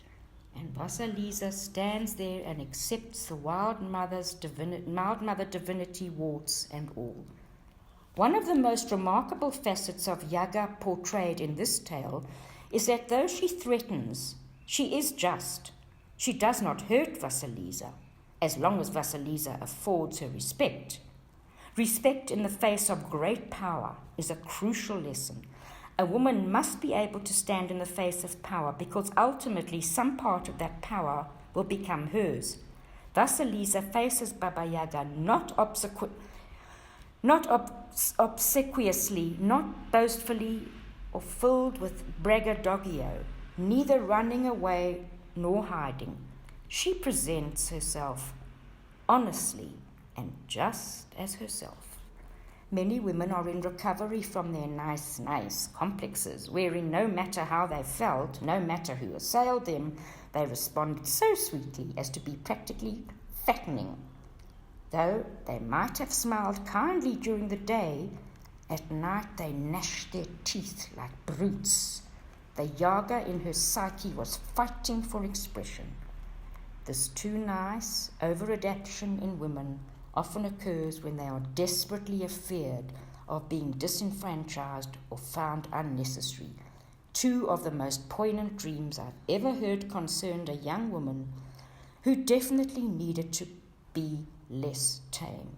And Vasalisa stands there and accepts the wild mother divinity, warts and all. One of the most remarkable facets of Yaga portrayed in this tale is that though she threatens, she is just. She does not hurt Vasalisa, as long as Vasalisa affords her respect. Respect in the face of great power is a crucial lesson. A woman must be able to stand in the face of power because ultimately some part of that power will become hers. Vasalisa faces Baba Yaga not obsequiously, not boastfully or filled with braggadocio, neither running away nor hiding. She presents herself honestly and just as herself. Many women are in recovery from their nice complexes, wherein no matter how they felt, no matter who assailed them, they responded so sweetly as to be practically fattening. Though they might have smiled kindly during the day, at night they gnashed their teeth like brutes. The Yaga in her psyche was fighting for expression. This too nice over-adaptation in women often occurs when they are desperately afeared of being disenfranchised or found unnecessary. Two of the most poignant dreams I've ever heard concerned a young woman who definitely needed to be less tame.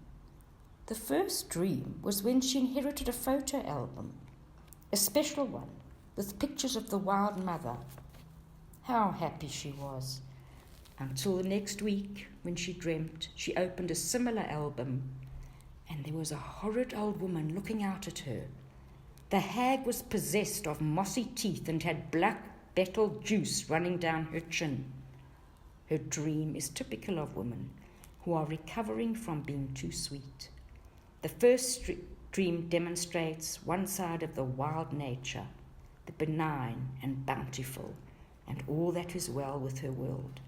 The first dream was when she inherited a photo album, a special one, with pictures of the wild mother. How happy she was. Until the next week, when she dreamt, she opened a similar album, and there was a horrid old woman looking out at her. The hag was possessed of mossy teeth and had black betel juice running down her chin. Her dream is typical of women who are recovering from being too sweet. The first dream demonstrates one side of the wild nature, the benign and bountiful, and all that is well with her world.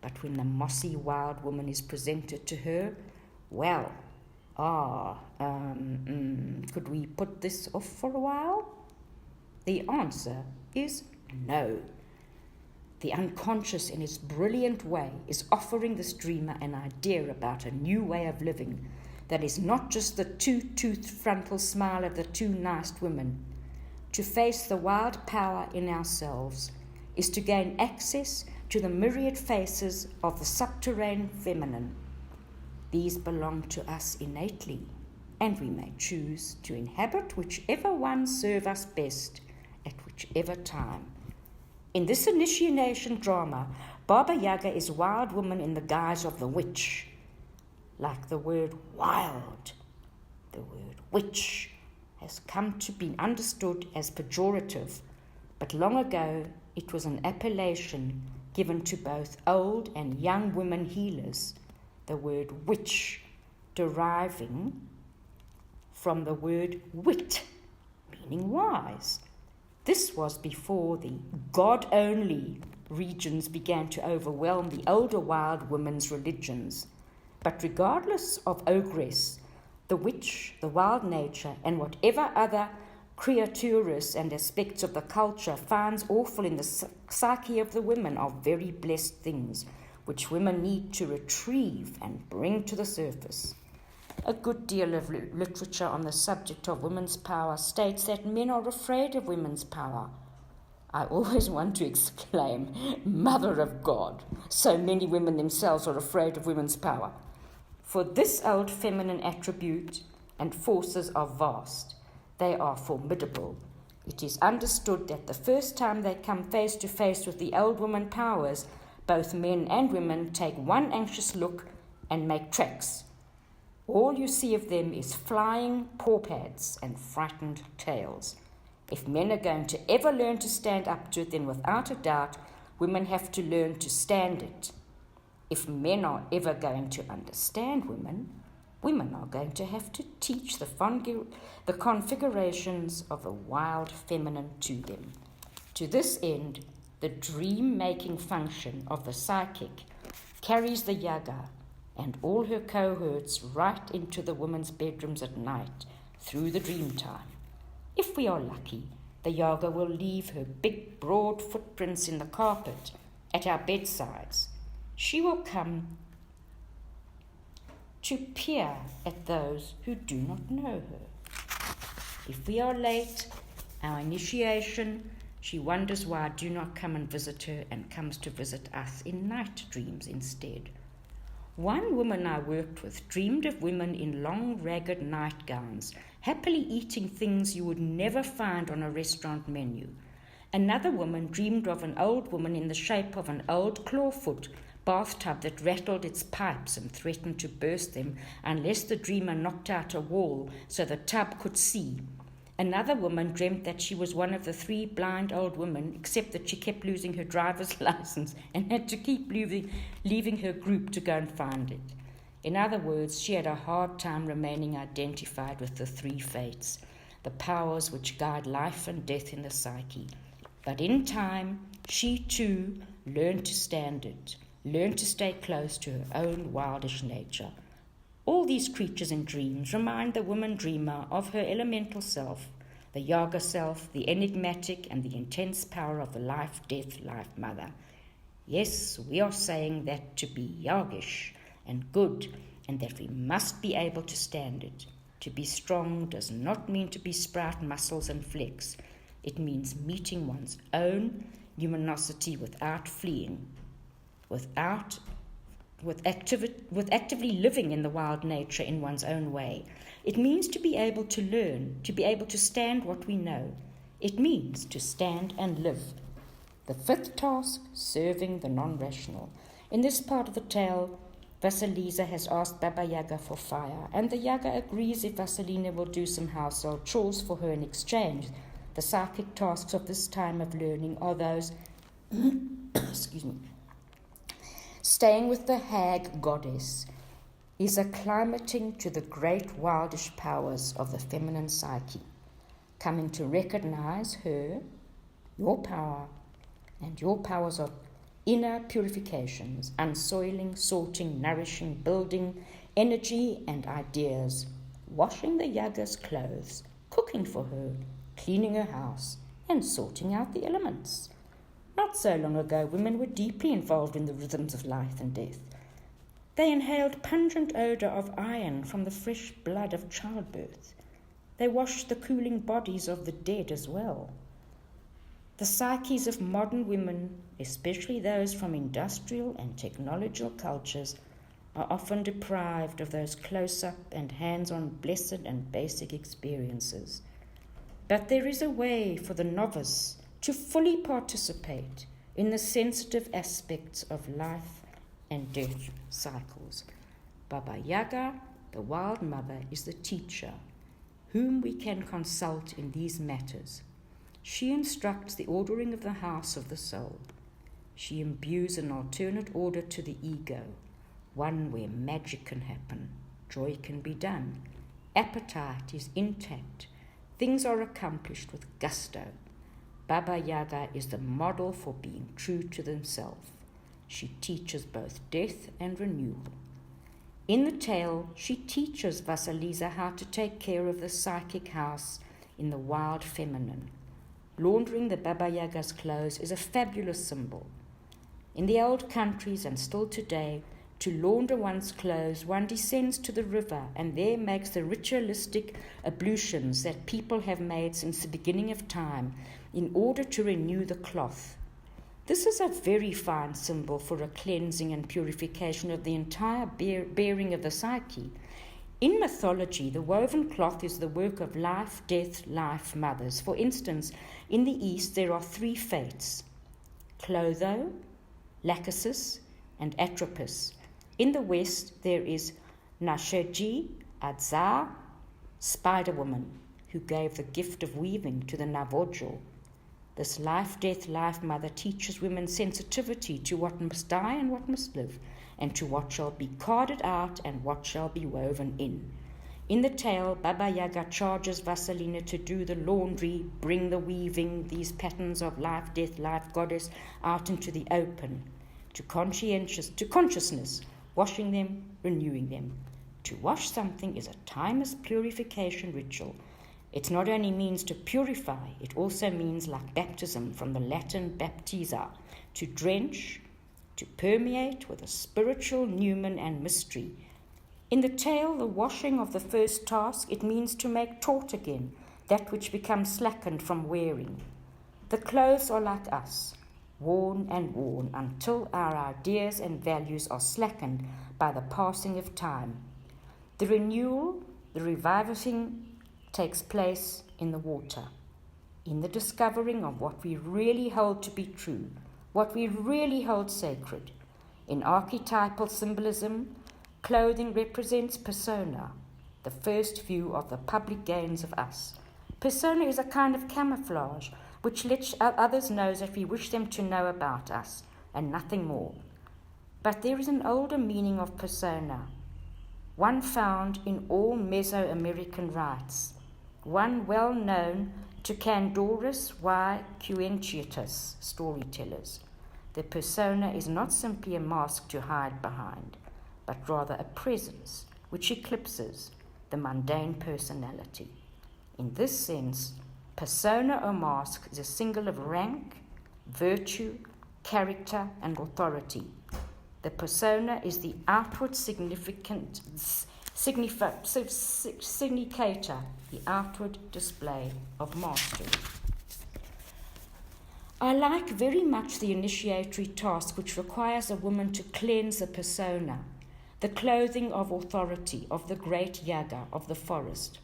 But when the mossy wild woman is presented to her, well, could we put this off for a while? The answer is no. The unconscious, in its brilliant way, is offering this dreamer an idea about a new way of living that is not just the two-toothed frontal smile of the two-niced women. To face the wild power in ourselves is to gain access to the myriad faces of the subterranean feminine. These belong to us innately, and we may choose to inhabit whichever ones serve us best at whichever time. In this initiation drama, Baba Yaga is wild woman in the guise of the witch. Like the word wild, the word witch has come to be understood as pejorative, but long ago it was an appellation given to both old and young women healers, the word witch deriving from the word wit, meaning wise. This was before the God-only regions began to overwhelm the older wild women's religions. But regardless of ogress, the witch, the wild nature, and whatever other creatures and aspects of the culture finds awful in the psyche of the women are very blessed things, which women need to retrieve and bring to the surface. A good deal of literature on the subject of women's power states that men are afraid of women's power. I always want to exclaim, Mother of God, so many women themselves are afraid of women's power. For this old feminine attribute and forces are vast. They are formidable. It is understood that the first time they come face to face with the old woman powers, both men and women take one anxious look and make tracks. All you see of them is flying paw pads and frightened tails. If men are going to ever learn to stand up to it, then without a doubt, women have to learn to stand it. If men are ever going to understand women are going to have to teach the configurations of the wild feminine to them. To this end, the dream-making function of the psychic, carries the Yaga and all her cohorts right into the woman's bedrooms at night through the dream time. If we are lucky, the Yaga will leave her big, broad footprints in the carpet at our bedsides. She will come to peer at those who do not know her. If we are late, our initiation, she wonders why I do not come and visit her and comes to visit us in night dreams instead. One woman I worked with dreamed of women in long, ragged nightgowns, happily eating things you would never find on a restaurant menu. Another woman dreamed of an old woman in the shape of an old clawfoot bathtub that rattled its pipes and threatened to burst them unless the dreamer knocked out a wall so the tub could see. Another woman dreamt that she was one of the 3 blind old women, except that she kept losing her driver's license and had to keep leaving her group to go and find it. In other words, she had a hard time remaining identified with the 3 fates, the powers which guide life and death in the psyche. But in time, she too learned to stand it, learned to stay close to her own wildish nature. All these creatures in dreams remind the woman dreamer of her elemental self, the Yaga self, the enigmatic and the intense power of the life-death life mother. Yes, we are saying that to be Yagish and good, and that we must be able to stand it. To be strong does not mean to be sprout muscles and flex. It means meeting one's own luminosity without fleeing, with actively living in the wild nature in one's own way. It means to be able to learn, to be able to stand what we know. It means to stand and live. The 5th task, serving the non-rational. In this part of the tale, Vasalisa has asked Baba Yaga for fire, and the Yaga agrees if Vasalina will do some household chores for her in exchange. The psychic tasks of this time of learning are those staying with the hag goddess is acclimating to the great wildish powers of the feminine psyche, coming to recognize her, your power, and your powers of inner purifications, unsoiling, sorting, nourishing, building, energy and ideas, washing the Yaga's clothes, cooking for her, cleaning her house, and sorting out the elements. Not so long ago, women were deeply involved in the rhythms of life and death. They inhaled pungent odour of iron from the fresh blood of childbirth. They washed the cooling bodies of the dead as well. The psyches of modern women, especially those from industrial and technological cultures, are often deprived of those close-up and hands-on blessed and basic experiences. But there is a way for the novice to fully participate in the sensitive aspects of life and death cycles. Baba Yaga, the wild mother, is the teacher, whom we can consult in these matters. She instructs the ordering of the house of the soul. She imbues an alternate order to the ego, one where magic can happen, joy can be done, appetite is intact, things are accomplished with gusto. Baba Yaga is the model for being true to themselves. She teaches both death and renewal. In the tale, she teaches Vasalisa how to take care of the psychic house in the wild feminine. Laundering the Baba Yaga's clothes is a fabulous symbol. In the old countries and still today, to launder one's clothes, one descends to the river and there makes the ritualistic ablutions that people have made since the beginning of time in order to renew the cloth. This is a very fine symbol for a cleansing and purification of the entire bearing of the psyche. In mythology, the woven cloth is the work of life, death, life mothers. For instance, in the East there are 3 fates, Clotho, Lachesis, and Atropos. In the West there is Nasheji, Adzar, Spider-Woman, who gave the gift of weaving to the Navojo. This life, death, life mother teaches women sensitivity to what must die and what must live, and to what shall be carded out and what shall be woven in. In the tale, Baba Yaga charges Vasalina to do the laundry, bring the weaving, these patterns of life, death, life, goddess, out into the open, to consciousness, washing them, renewing them. To wash something is a timeless purification ritual. It not only means to purify, it also means, like baptism from the Latin baptiza, to drench, to permeate with a spiritual numen and mystery. In the tale, the washing of the first task, it means to make taut again, that which becomes slackened from wearing. The clothes are like us, worn and worn, until our ideas and values are slackened by the passing of time. The renewal, the reviving, takes place in the water, in the discovering of what we really hold to be true, what we really hold sacred. In archetypal symbolism, clothing represents persona, the first view of the public gains of us. Persona is a kind of camouflage which lets others know that we wish them to know about us, and nothing more. But there is an older meaning of persona, one found in all Mesoamerican rites, one well known to Candorus y Cuentiatus storytellers. The persona is not simply a mask to hide behind, but rather a presence which eclipses the mundane personality. In this sense, persona or mask is a symbol of rank, virtue, character, and authority. The persona is the outward significator, the outward display of mastery. I like very much the initiatory task which requires a woman to cleanse the persona, the clothing of authority, of the great Yaga of the forest.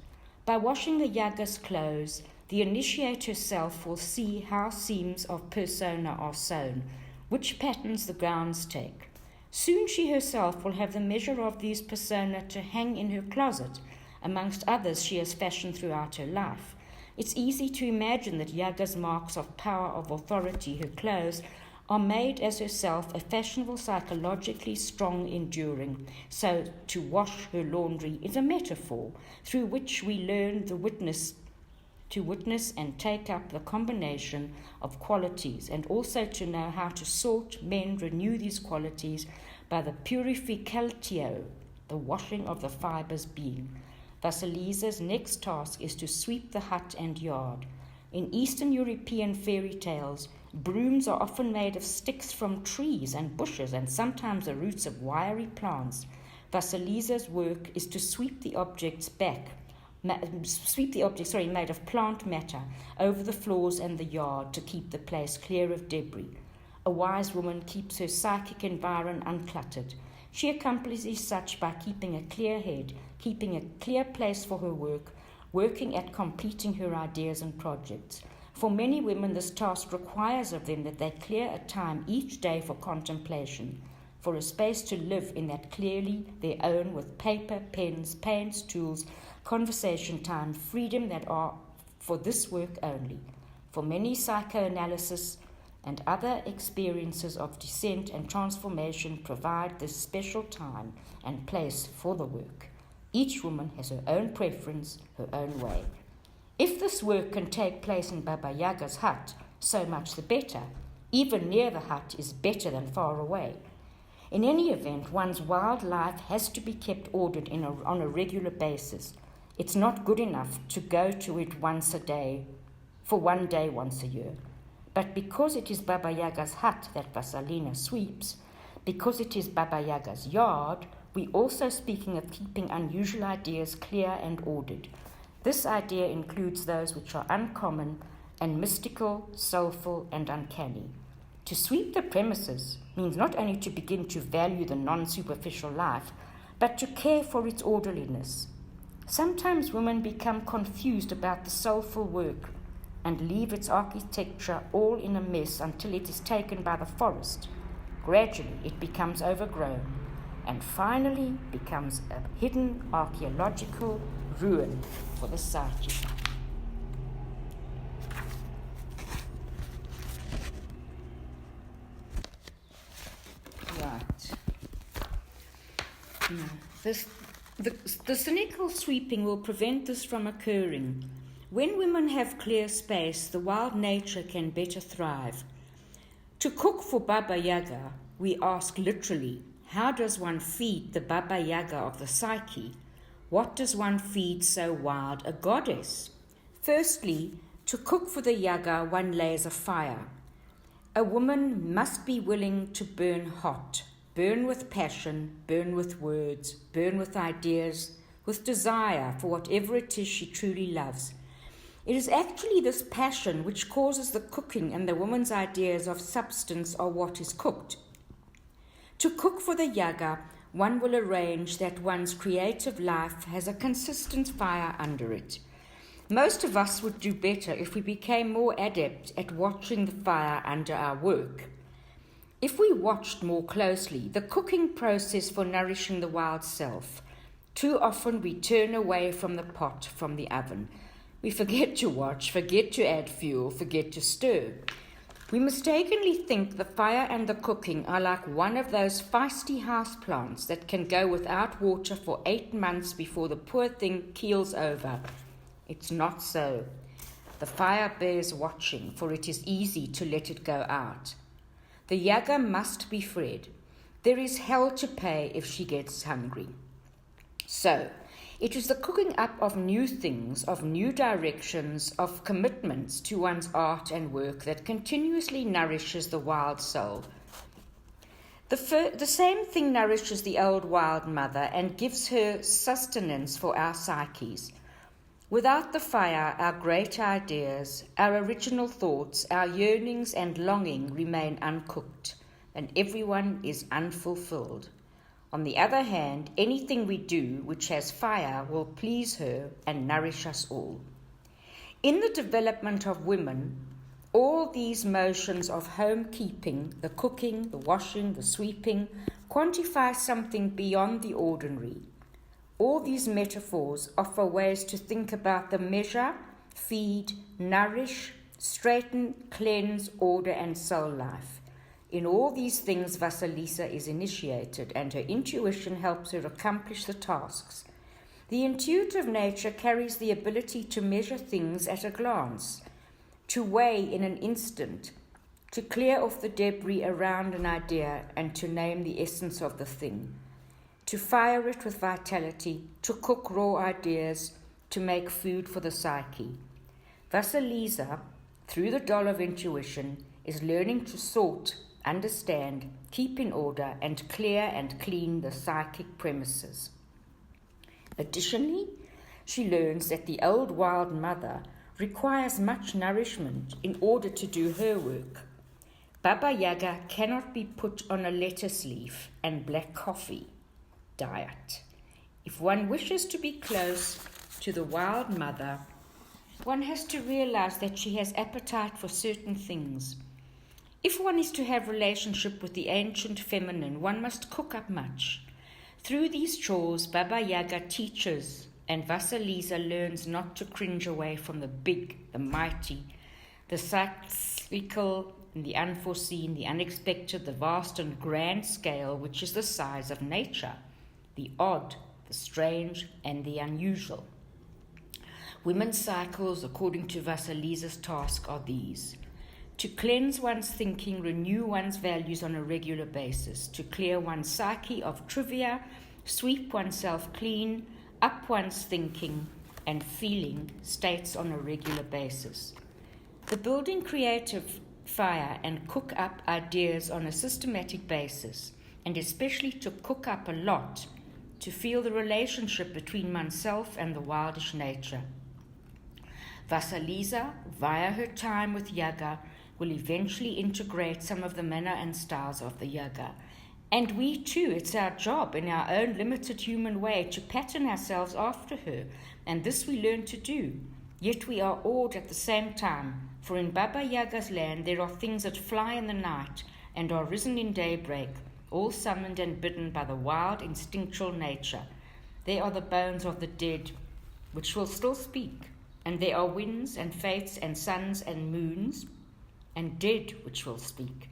By washing the Yaga's clothes, the initiate herself will see how seams of persona are sewn, which patterns the gowns take. Soon she herself will have the measure of these persona to hang in her closet, amongst others she has fashioned throughout her life. It's easy to imagine that Yaga's marks of power, of authority, her clothes, are made as herself a fashionable, psychologically strong, enduring. So to wash her laundry is a metaphor through which we learn to witness and take up the combination of qualities, and also to know how to sort, mend, renew these qualities by the purificatio, the washing of the fibers being. Vasalisa's next task is to sweep the hut and yard. In Eastern European fairy tales, brooms are often made of sticks from trees and bushes, and sometimes the roots of wiry plants. Vasalisa's work is to sweep the objects made of plant matter over the floors and the yard to keep the place clear of debris. A wise woman keeps her psychic environment uncluttered. She accomplishes such by keeping a clear head, keeping a clear place for her work, working at completing her ideas and projects. For many women, this task requires of them that they clear a time each day for contemplation, for a space to live in that clearly their own, with paper, pens, paints, tools, conversation time, freedom that are for this work only. For many, psychoanalysis and other experiences of descent and transformation provide this special time and place for the work. Each woman has her own preference, her own way. If this work can take place in Baba Yaga's hut, so much the better. Even near the hut is better than far away. In any event, one's wild life has to be kept ordered on a regular basis. It's not good enough to go to it once a day, for one day once a year. But because it is Baba Yaga's hut that Vasalina sweeps, because it is Baba Yaga's yard, we also speaking of keeping unusual ideas clear and ordered. This idea includes those which are uncommon and mystical, soulful, and uncanny. To sweep the premises means not only to begin to value the non-superficial life, but to care for its orderliness. Sometimes women become confused about the soulful work and leave its architecture all in a mess until it is taken by the forest. Gradually, it becomes overgrown and finally becomes a hidden archaeological ruin for the psyche. Right. Now, this The cynical sweeping will prevent this from occurring. When women have clear space, the wild nature can better thrive. To cook for Baba Yaga, we ask literally, how does one feed the Baba Yaga of the psyche? What does one feed so wild a goddess? Firstly, to cook for the Yaga, one lays a fire. A woman must be willing to burn hot, burn with passion, burn with words, burn with ideas, with desire for whatever it is she truly loves. It is actually this passion which causes the cooking, and the woman's ideas of substance are what is cooked. To cook for the Yaga, one will arrange that one's creative life has a consistent fire under it. Most of us would do better if we became more adept at watching the fire under our work. If we watched more closely the cooking process for nourishing the wild self, too often we turn away from the pot, from the oven. We forget to watch, forget to add fuel, forget to stir. We mistakenly think the fire and the cooking are like one of those feisty houseplants that can go without water for 8 months before the poor thing keels over. It's not so. The fire bears watching, for it is easy to let it go out. The Yaga must be fed. There is hell to pay if she gets hungry. So, it is the cooking up of new things, of new directions, of commitments to one's art and work that continuously nourishes the wild soul. The same thing nourishes the old wild mother and gives her sustenance for our psyches. Without the fire, our great ideas, our original thoughts, our yearnings and longing remain uncooked, and everyone is unfulfilled. On the other hand, anything we do which has fire will please her and nourish us all. In the development of women, all these motions of homekeeping, the cooking, the washing, the sweeping, quantify something beyond the ordinary. All these metaphors offer ways to think about the measure, feed, nourish, straighten, cleanse, order, and soul life. In all these things, Vasalisa is initiated, and her intuition helps her accomplish the tasks. The intuitive nature carries the ability to measure things at a glance, to weigh in an instant, to clear off the debris around an idea, and to name the essence of the thing, to fire it with vitality, to cook raw ideas, to make food for the psyche. Vasalisa, through the doll of intuition, is learning to sort, understand, keep in order, and clear and clean the psychic premises. Additionally, she learns that the old wild mother requires much nourishment in order to do her work. Baba Yaga cannot be put on a lettuce leaf and black coffee diet. If one wishes to be close to the wild mother, one has to realize that she has appetite for certain things. If one is to have relationship with the ancient feminine, one must cook up much. Through these chores, Baba Yaga teaches, and Vasalisa learns not to cringe away from the big, the mighty, the cyclical, and the unforeseen, the unexpected, the vast and grand scale, which is the size of nature, the odd, the strange, and the unusual. Women's cycles, according to Vasalisa's task, are these: to cleanse one's thinking, renew one's values on a regular basis, to clear one's psyche of trivia, sweep oneself clean, up one's thinking and feeling states on a regular basis. The building creative fire and cook up ideas on a systematic basis, and especially to cook up a lot, to feel the relationship between oneself and the wildish nature. Vasalisa, via her time with Yaga, will eventually integrate some of the manner and styles of the Yaga. And we too, it's our job in our own limited human way to pattern ourselves after her, and this we learn to do. Yet we are awed at the same time, for in Baba Yaga's land there are things that fly in the night and are risen in daybreak, all summoned and bidden by the wild instinctual nature. They are the bones of the dead, which will still speak, and there are winds and fates and suns and moons, and dead which will speak.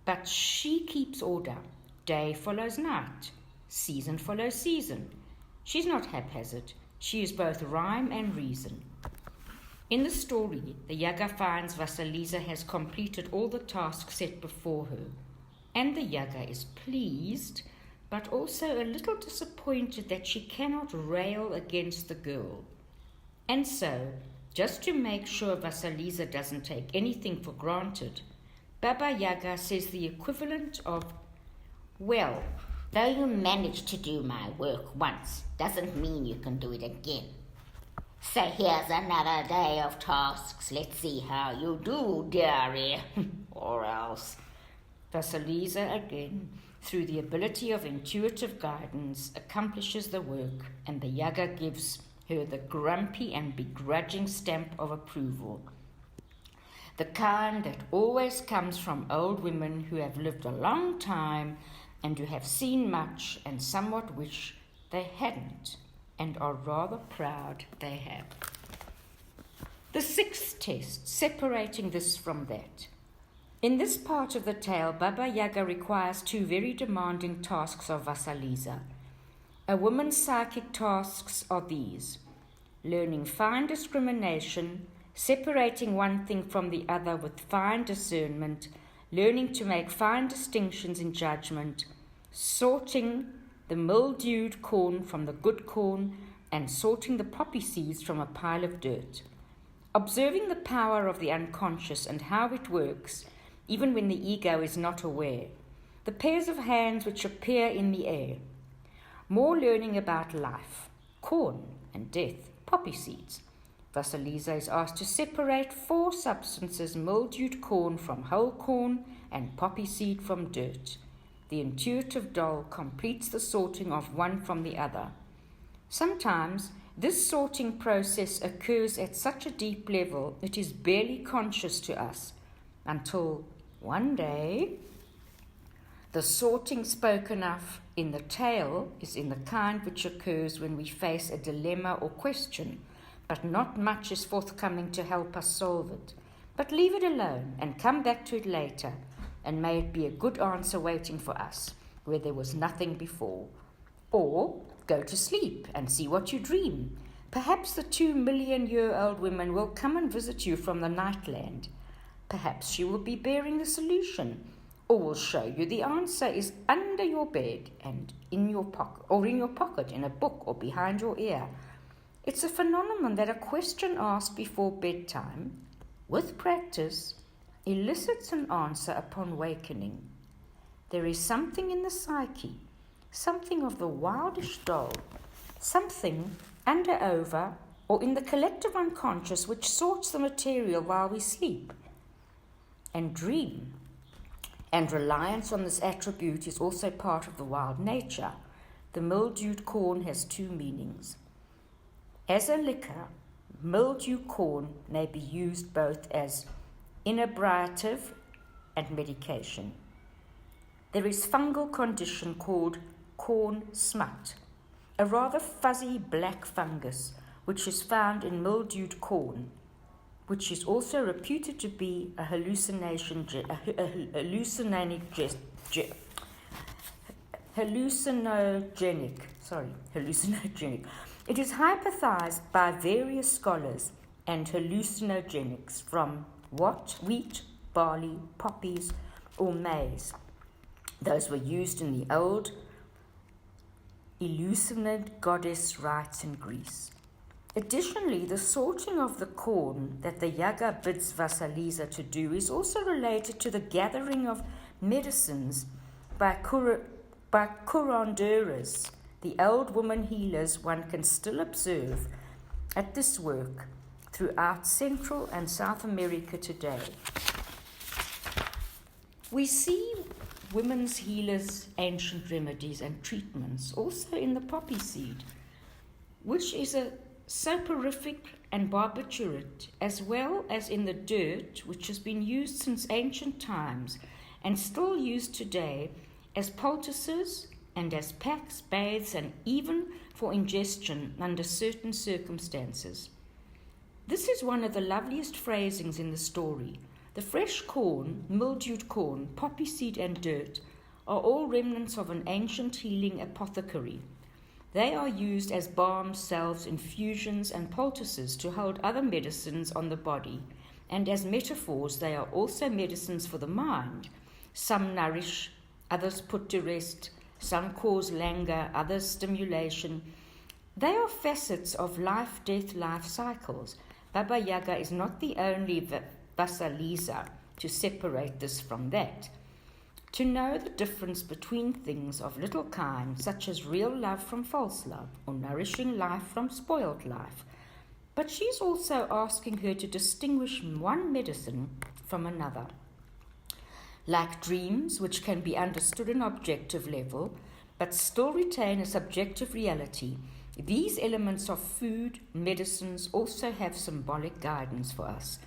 But she keeps order. Day follows night. Season follows season. She's not haphazard. She is both rhyme and reason. In the story, the Yaga finds Vasalisa has completed all the tasks set before her, and the Yaga is pleased, but also a little disappointed that she cannot rail against the girl. And so, just to make sure Vasalisa doesn't take anything for granted, Baba Yaga says the equivalent of, "Well, though you managed to do my work once, doesn't mean you can do it again. So here's another day of tasks. Let's see how you do, dearie." Or else. Vasalisa again, through the ability of intuitive guidance, accomplishes the work, and the Yaga gives her the grumpy and begrudging stamp of approval. The kind that always comes from old women who have lived a long time and who have seen much and somewhat wish they hadn't, and are rather proud they have. The sixth test, separating this from that. In this part of the tale, Baba Yaga requires two very demanding tasks of Vasalisa. A woman's psychic tasks are these: learning fine discrimination, separating one thing from the other with fine discernment, learning to make fine distinctions in judgment, sorting the mildewed corn from the good corn, and sorting the poppy seeds from a pile of dirt. Observing the power of the unconscious and how it works, even when the ego is not aware. The pairs of hands which appear in the air. More learning about life, corn and death, poppy seeds. Vasalisa is asked to separate 4 substances: mildewed corn from whole corn and poppy seed from dirt. The intuitive doll completes the sorting of one from the other. Sometimes this sorting process occurs at such a deep level it is barely conscious to us, until one day the sorting spoken of in the tale is in the kind which occurs when we face a dilemma or question, but not much is forthcoming to help us solve it. But leave it alone and come back to it later, and may it be a good answer waiting for us, where there was nothing before. Or go to sleep and see what you dream. Perhaps the 2-million-year-old woman will come and visit you from the nightland. Perhaps she will be bearing the solution, or will show you the answer is under your bed and in your pocket, in a book, or behind your ear. It's a phenomenon that a question asked before bedtime, with practice, elicits an answer upon wakening. There is something in the psyche, something of the wildish doll, something under, over, or in the collective unconscious which sorts the material while we sleep and dream. And reliance on this attribute is also part of the wild nature. The mildewed corn has 2 meanings. As a liquor, mildew corn may be used both as inebriative and medication. There is fungal condition called corn smut, a rather fuzzy black fungus which is found in mildewed corn, which is also reputed to be a hallucinogenic. It is hypothesized by various scholars and hallucinogenics from wheat, barley, poppies, or maize. Those were used in the old Eleusinian goddess rites in Greece. Additionally, the sorting of the corn that the Yaga bids Vasalisa to do is also related to the gathering of medicines by curanderas, the old woman healers one can still observe at this work throughout Central and South America today. We see women's healers' ancient remedies and treatments also in the poppy seed, which is a soporific and barbiturate, as well as in the dirt, which has been used since ancient times and still used today as poultices and as packs, baths, and even for ingestion under certain circumstances. This is one of the loveliest phrasings in the story. The fresh corn, mildewed corn, poppy seed, and dirt are all remnants of an ancient healing apothecary. They are used as balms, salves, infusions, and poultices to hold other medicines on the body, and as metaphors they are also medicines for the mind. Some nourish, others put to rest, some cause languor, others stimulation. They are facets of life-death life cycles. Baba Yaga is not the only Vasalisa to separate this from that. To know the difference between things of little kind, such as real love from false love, or nourishing life from spoiled life. But she's also asking her to distinguish one medicine from another. Like dreams, which can be understood on an objective level, but still retain a subjective reality, these elements of food, medicines also have symbolic guidance for us.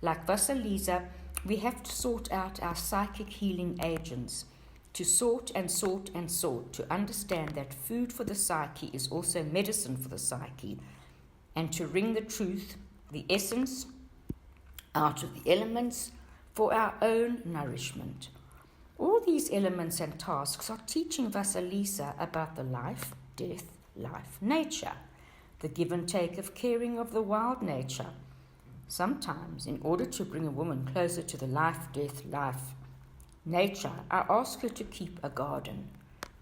Like Vasalisa, we have to sort out our psychic healing agents, to sort and sort and sort, to understand that food for the psyche is also medicine for the psyche, and to wring the truth, the essence, out of the elements for our own nourishment. All these elements and tasks are teaching Vasalisa about the life, death, life, nature, the give and take of caring of the wild nature. Sometimes, in order to bring a woman closer to the life, death, life, nature, I ask her to keep a garden.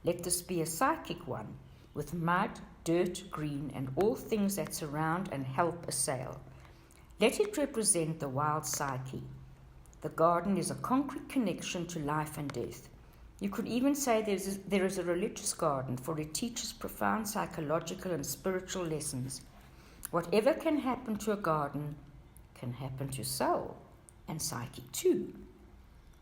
Let this be a psychic one, with mud, dirt, green, and all things that surround and help assail. Let it represent the wild psyche. The garden is a concrete connection to life and death. You could even say there is a religious garden, for it teaches profound psychological and spiritual lessons. Whatever can happen to a garden can happen to soul and psyche too.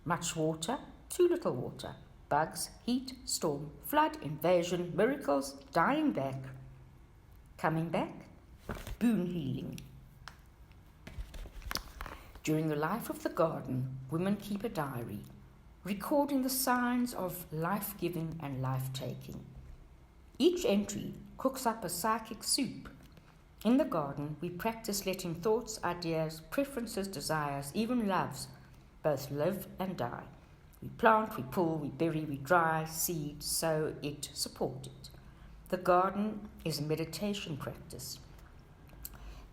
Much water, too little water, bugs, heat, storm, flood, invasion, miracles, dying back, coming back, boon healing. During the life of the garden, women keep a diary, recording the signs of life-giving and life-taking. Each entry cooks up a psychic soup. In the garden, we practice letting thoughts, ideas, preferences, desires, even loves, both live and die. We plant, we pull, we bury, we dry, seed, sow it, support it. The garden is a meditation practice,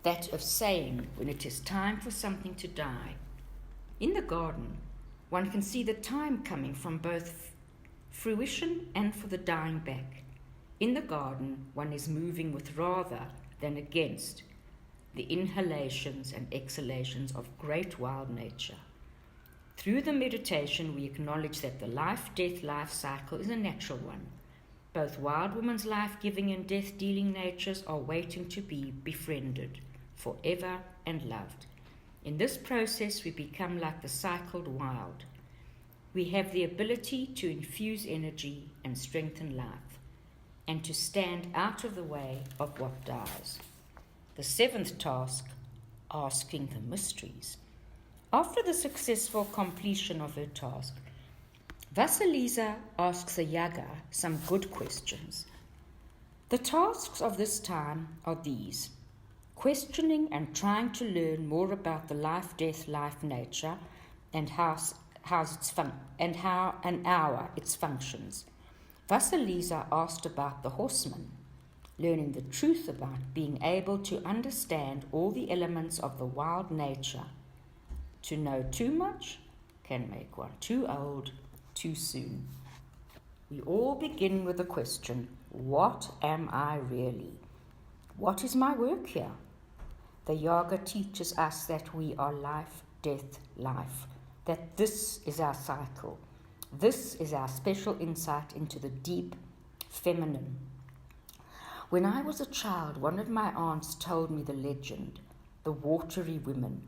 that of saying when it is time for something to die. In the garden, one can see the time coming from both fruition and for the dying back. In the garden, one is moving with rather than against the inhalations and exhalations of great wild nature. Through the meditation, we acknowledge that the life-death life cycle is a natural one. Both wild woman's life-giving and death-dealing natures are waiting to be befriended, forever and loved. In this process, we become like the cycled wild. We have the ability to infuse energy and strengthen life, and to stand out of the way of what dies. The seventh task, asking the mysteries. After the successful completion of her task, Vasalisa asks the Yaga some good questions. The tasks of this time are these: questioning and trying to learn more about the life, death, life nature, and how an hour its functions. Vasalisa asked about the horsemen, learning the truth about being able to understand all the elements of the wild nature. To know too much can make one too old too soon. We all begin with the question, what am I really? What is my work here? The Yaga teaches us that we are life, death, life, that this is our cycle. This is our special insight into the deep feminine. When I was a child, one of my aunts told me the legend, the watery women.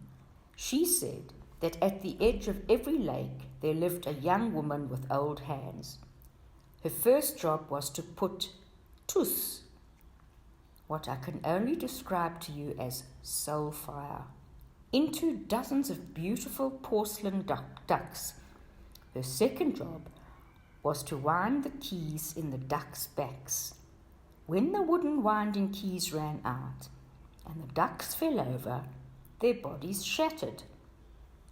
She said that at the edge of every lake there lived a young woman with old hands. Her first job was to put tus, what I can only describe to you as soul fire, into dozens of beautiful porcelain ducks. Her second job was to wind the keys in the ducks' backs. When the wooden winding keys ran out and the ducks fell over, their bodies shattered.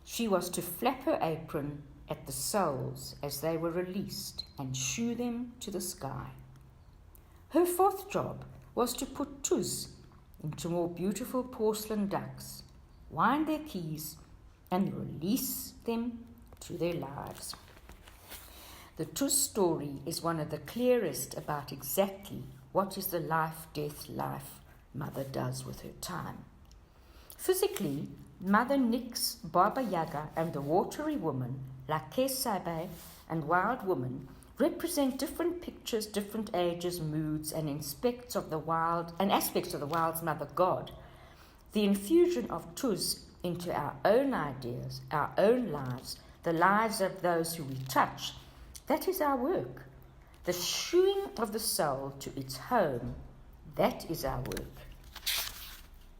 She was to flap her apron at the souls as they were released and shoo them to the sky. Her fourth job was to put tuz into more beautiful porcelain ducks, wind their keys, and release them to their lives. The tuz story is one of the clearest about exactly what is the life Mother does with her time. Physically, Mother nicks Baba Yaga and the watery woman, like Kesabe and Wild Woman, represent different pictures, different ages, moods, and aspects of the wild's mother god. The infusion of tuz into our own ideas, our own lives, the lives of those who we touch, that is our work. The shooing of the soul to its home, that is our work.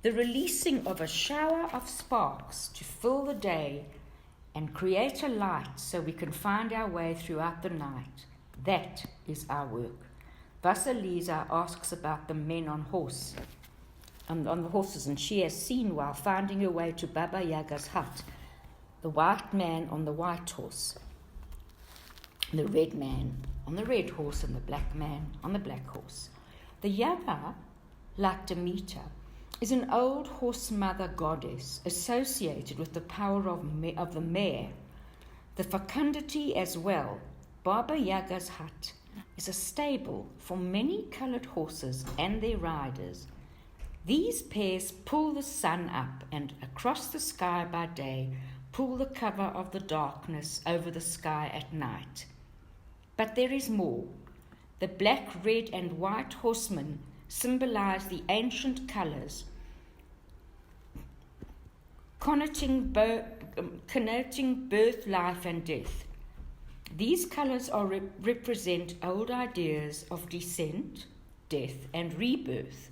The releasing of a shower of sparks to fill the day and create a light so we can find our way throughout the night, that is our work. Vasalisa asks about the men on the horses, and she has seen while finding her way to Baba Yaga's hut, the white man on the white horse, the red man on the red horse, and the black man on the black horse. The Yaga, like Demeter, is an old horse mother goddess associated with the power of the mare, the fecundity as well. Baba Yaga's hut is a stable for many coloured horses and their riders. These pairs pull the sun up and across the sky by day, pull the cover of the darkness over the sky at night. But there is more. The black, red, and white horsemen symbolize the ancient colours, connoting birth, life, and death. These colours represent old ideas of descent, death, and rebirth.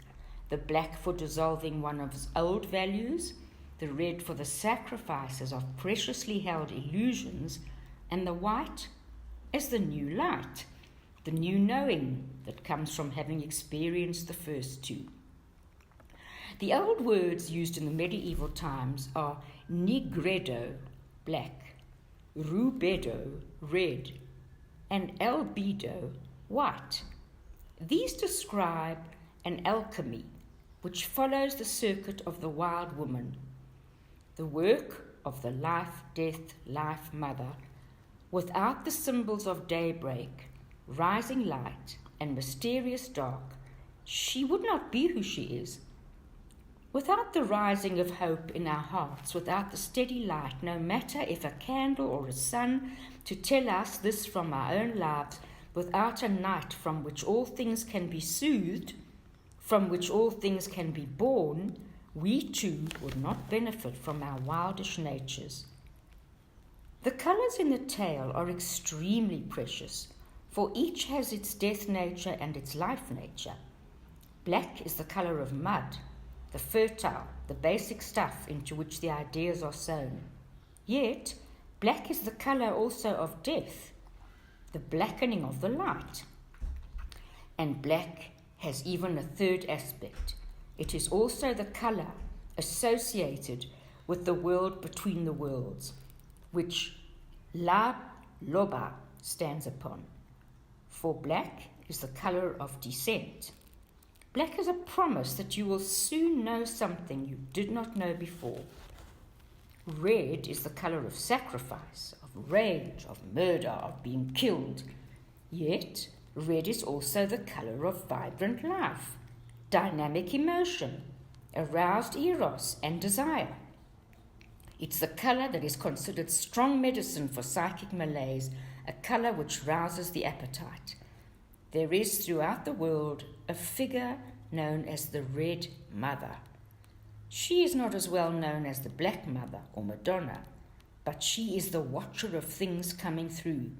The black for dissolving one of its old values, the red for the sacrifices of preciously held illusions, and the white as the new light, the new knowing that comes from having experienced the first two. The old words used in the medieval times are nigredo, black, rubedo, red, and albedo, white. These describe an alchemy which follows the circuit of the wild woman, the work of the life, death, life mother. Without the symbols of daybreak, rising light, and mysterious dark, she would not be who she is. Without the rising of hope in our hearts, without the steady light, no matter if a candle or a sun, to tell us this from our own lives, without a night from which all things can be soothed, from which all things can be born, we too would not benefit from our wildish natures. The colours in the tale are extremely precious, for each has its death nature and its life nature. Black is the colour of mud, the fertile, the basic stuff into which the ideas are sown. Yet, black is the colour also of death, the blackening of the light. And black has even a third aspect. It is also the colour associated with the world between the worlds, which La Loba stands upon. For black is the colour of descent. Black is a promise that you will soon know something you did not know before. Red is the colour of sacrifice, of rage, of murder, of being killed. Yet, red is also the colour of vibrant life, dynamic emotion, aroused eros and desire. It's the colour that is considered strong medicine for psychic malaise, a colour which rouses the appetite. There is throughout the world a figure known as the Red Mother. She is not as well known as the Black Mother or Madonna, but she is the watcher of things coming through.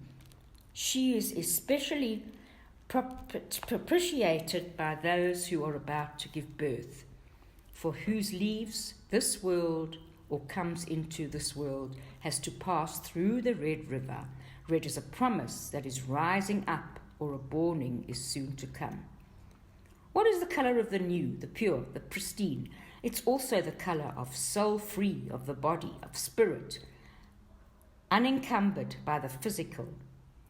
She is especially propitiated by those who are about to give birth, for whose leaves this world or comes into this world has to pass through the Red River. Red is a promise that is rising up, or a borning is soon to come. What is the colour of the new, the pure, the pristine? It's also the colour of soul free, of the body, of spirit, unencumbered by the physical.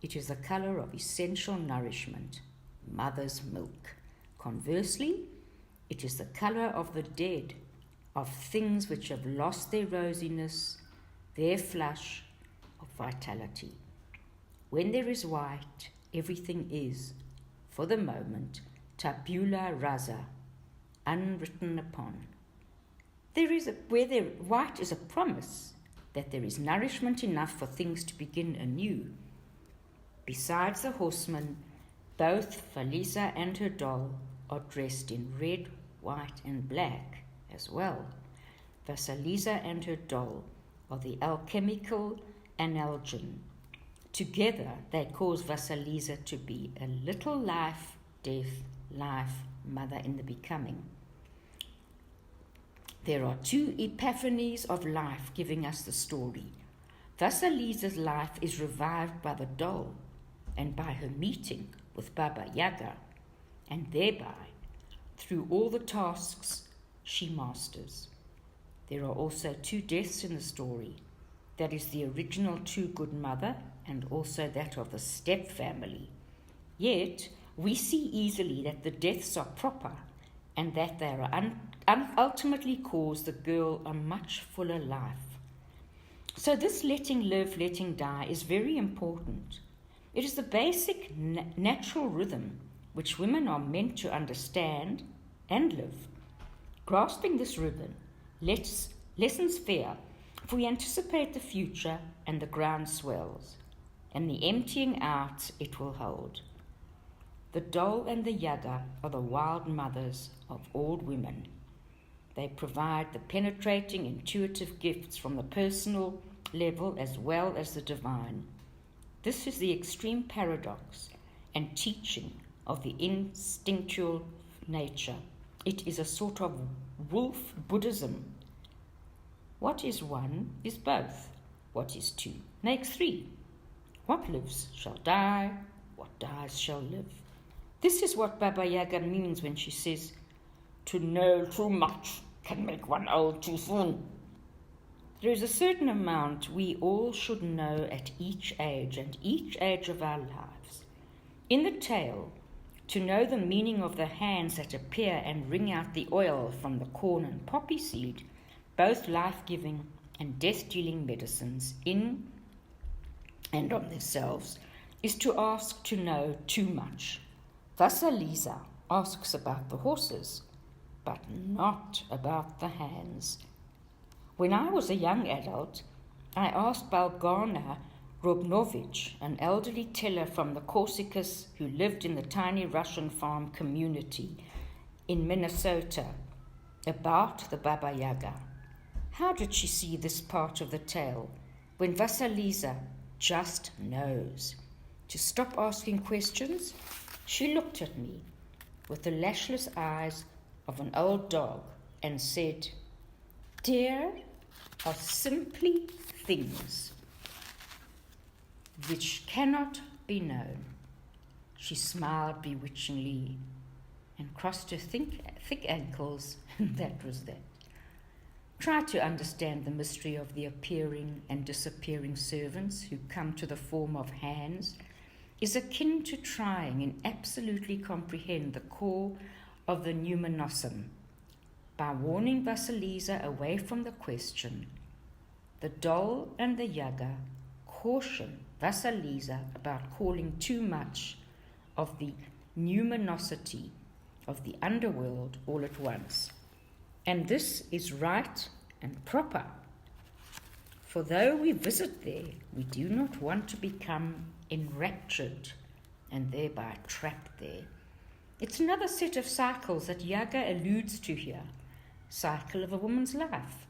It is the colour of essential nourishment, mother's milk. Conversely, it is the colour of the dead, of things which have lost their rosiness, their flush of vitality. When there is white, everything is, for the moment, tabula rasa, unwritten upon. White is a promise that there is nourishment enough for things to begin anew. Besides the horsemen, both Vasalisa and her doll are dressed in red, white, and black as well. Vasalisa and her doll are the alchemical analgin. Together they cause Vasalisa to be a little life, death, life, mother in the becoming. There are two epiphanies of life giving us the story. Vasalisa's life is revived by the doll and by her meeting with Baba Yaga, and thereby through all the tasks she masters. There are also two deaths in the story. That is the original Too Good Mother and also that of the step family. Yet we see easily that the deaths are proper and that they are ultimately cause the girl a much fuller life. So this letting live, letting die is very important. It is the basic natural rhythm which women are meant to understand and live. Grasping this rhythm lessens fear, for we anticipate the future and the ground swells, and the emptying out it will hold. The doll and the Yaga are the wild mothers of all women. They provide the penetrating, intuitive gifts from the personal level as well as the divine. This is the extreme paradox and teaching of the instinctual nature. It is a sort of wolf Buddhism. What is one is both. What is two makes three. What lives shall die, what dies shall live. This is what Baba Yaga means when she says, to know too much can make one old too soon. There is a certain amount we all should know at each age and each age of our lives. In the tale, to know the meaning of the hands that appear and wring out the oil from the corn and poppy seed, both life-giving and death-dealing medicines in and on themselves, is to ask to know too much. Vasalisa asks about the horses, but not about the hands. When I was a young adult, I asked Balgana Robnovich, an elderly teller from the Corsicas who lived in the tiny Russian farm community in Minnesota, about the Baba Yaga. How did she see this part of the tale when Vasalisa just knows? To stop asking questions, she looked at me with the lashless eyes of an old dog and said, "There are simply things which cannot be known." She smiled bewitchingly and crossed her thick ankles, and that was that. Try to understand the mystery of the appearing and disappearing servants who come to the form of hands is akin to trying and absolutely comprehend the core of the numinosum. By warning Vasalisa away from the question, the doll and the Yaga caution Vasalisa about calling too much of the numinosity of the underworld all at once. And this is right and proper. For though we visit there, we do not want to become enraptured and thereby trapped there. It's another set of cycles that Yaga alludes to here, cycle of a woman's life.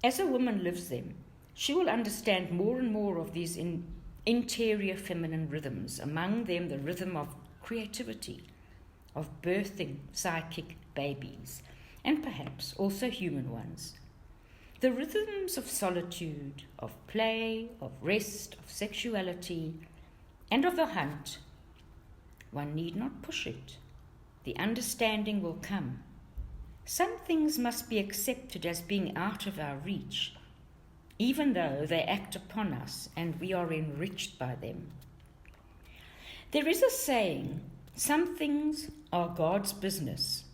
As a woman lives them, she will understand more and more of these interior feminine rhythms, among them the rhythm of creativity, of birthing psychic babies, and perhaps also human ones. The rhythms of solitude, of play, of rest, of sexuality, and of the hunt. One need not push it. The understanding will come. Some things must be accepted as being out of our reach, even though they act upon us and we are enriched by them. There is a saying, Some things are God's business.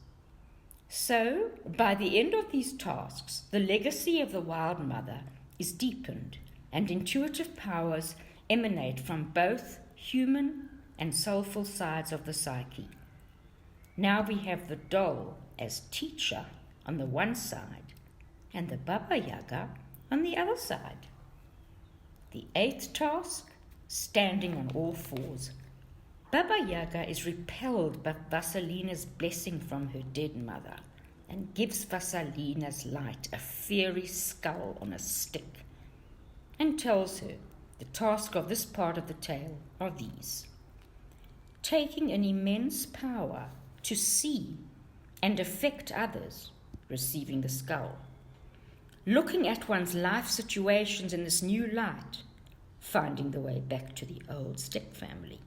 So, by the end of these tasks, the legacy of the Wild Mother is deepened, and intuitive powers emanate from both human and soulful sides of the psyche. Now we have the doll as teacher on the one side and the Baba Yaga on the other side. The 8th task, standing on all fours. Baba Yaga is repelled by Vasalina's blessing from her dead mother and gives Vasalina's light a fiery skull on a stick and tells her the task of this part of the tale are these: taking an immense power to see and affect others, receiving the skull; looking at one's life situations in this new light, finding the way back to the old stepfamily.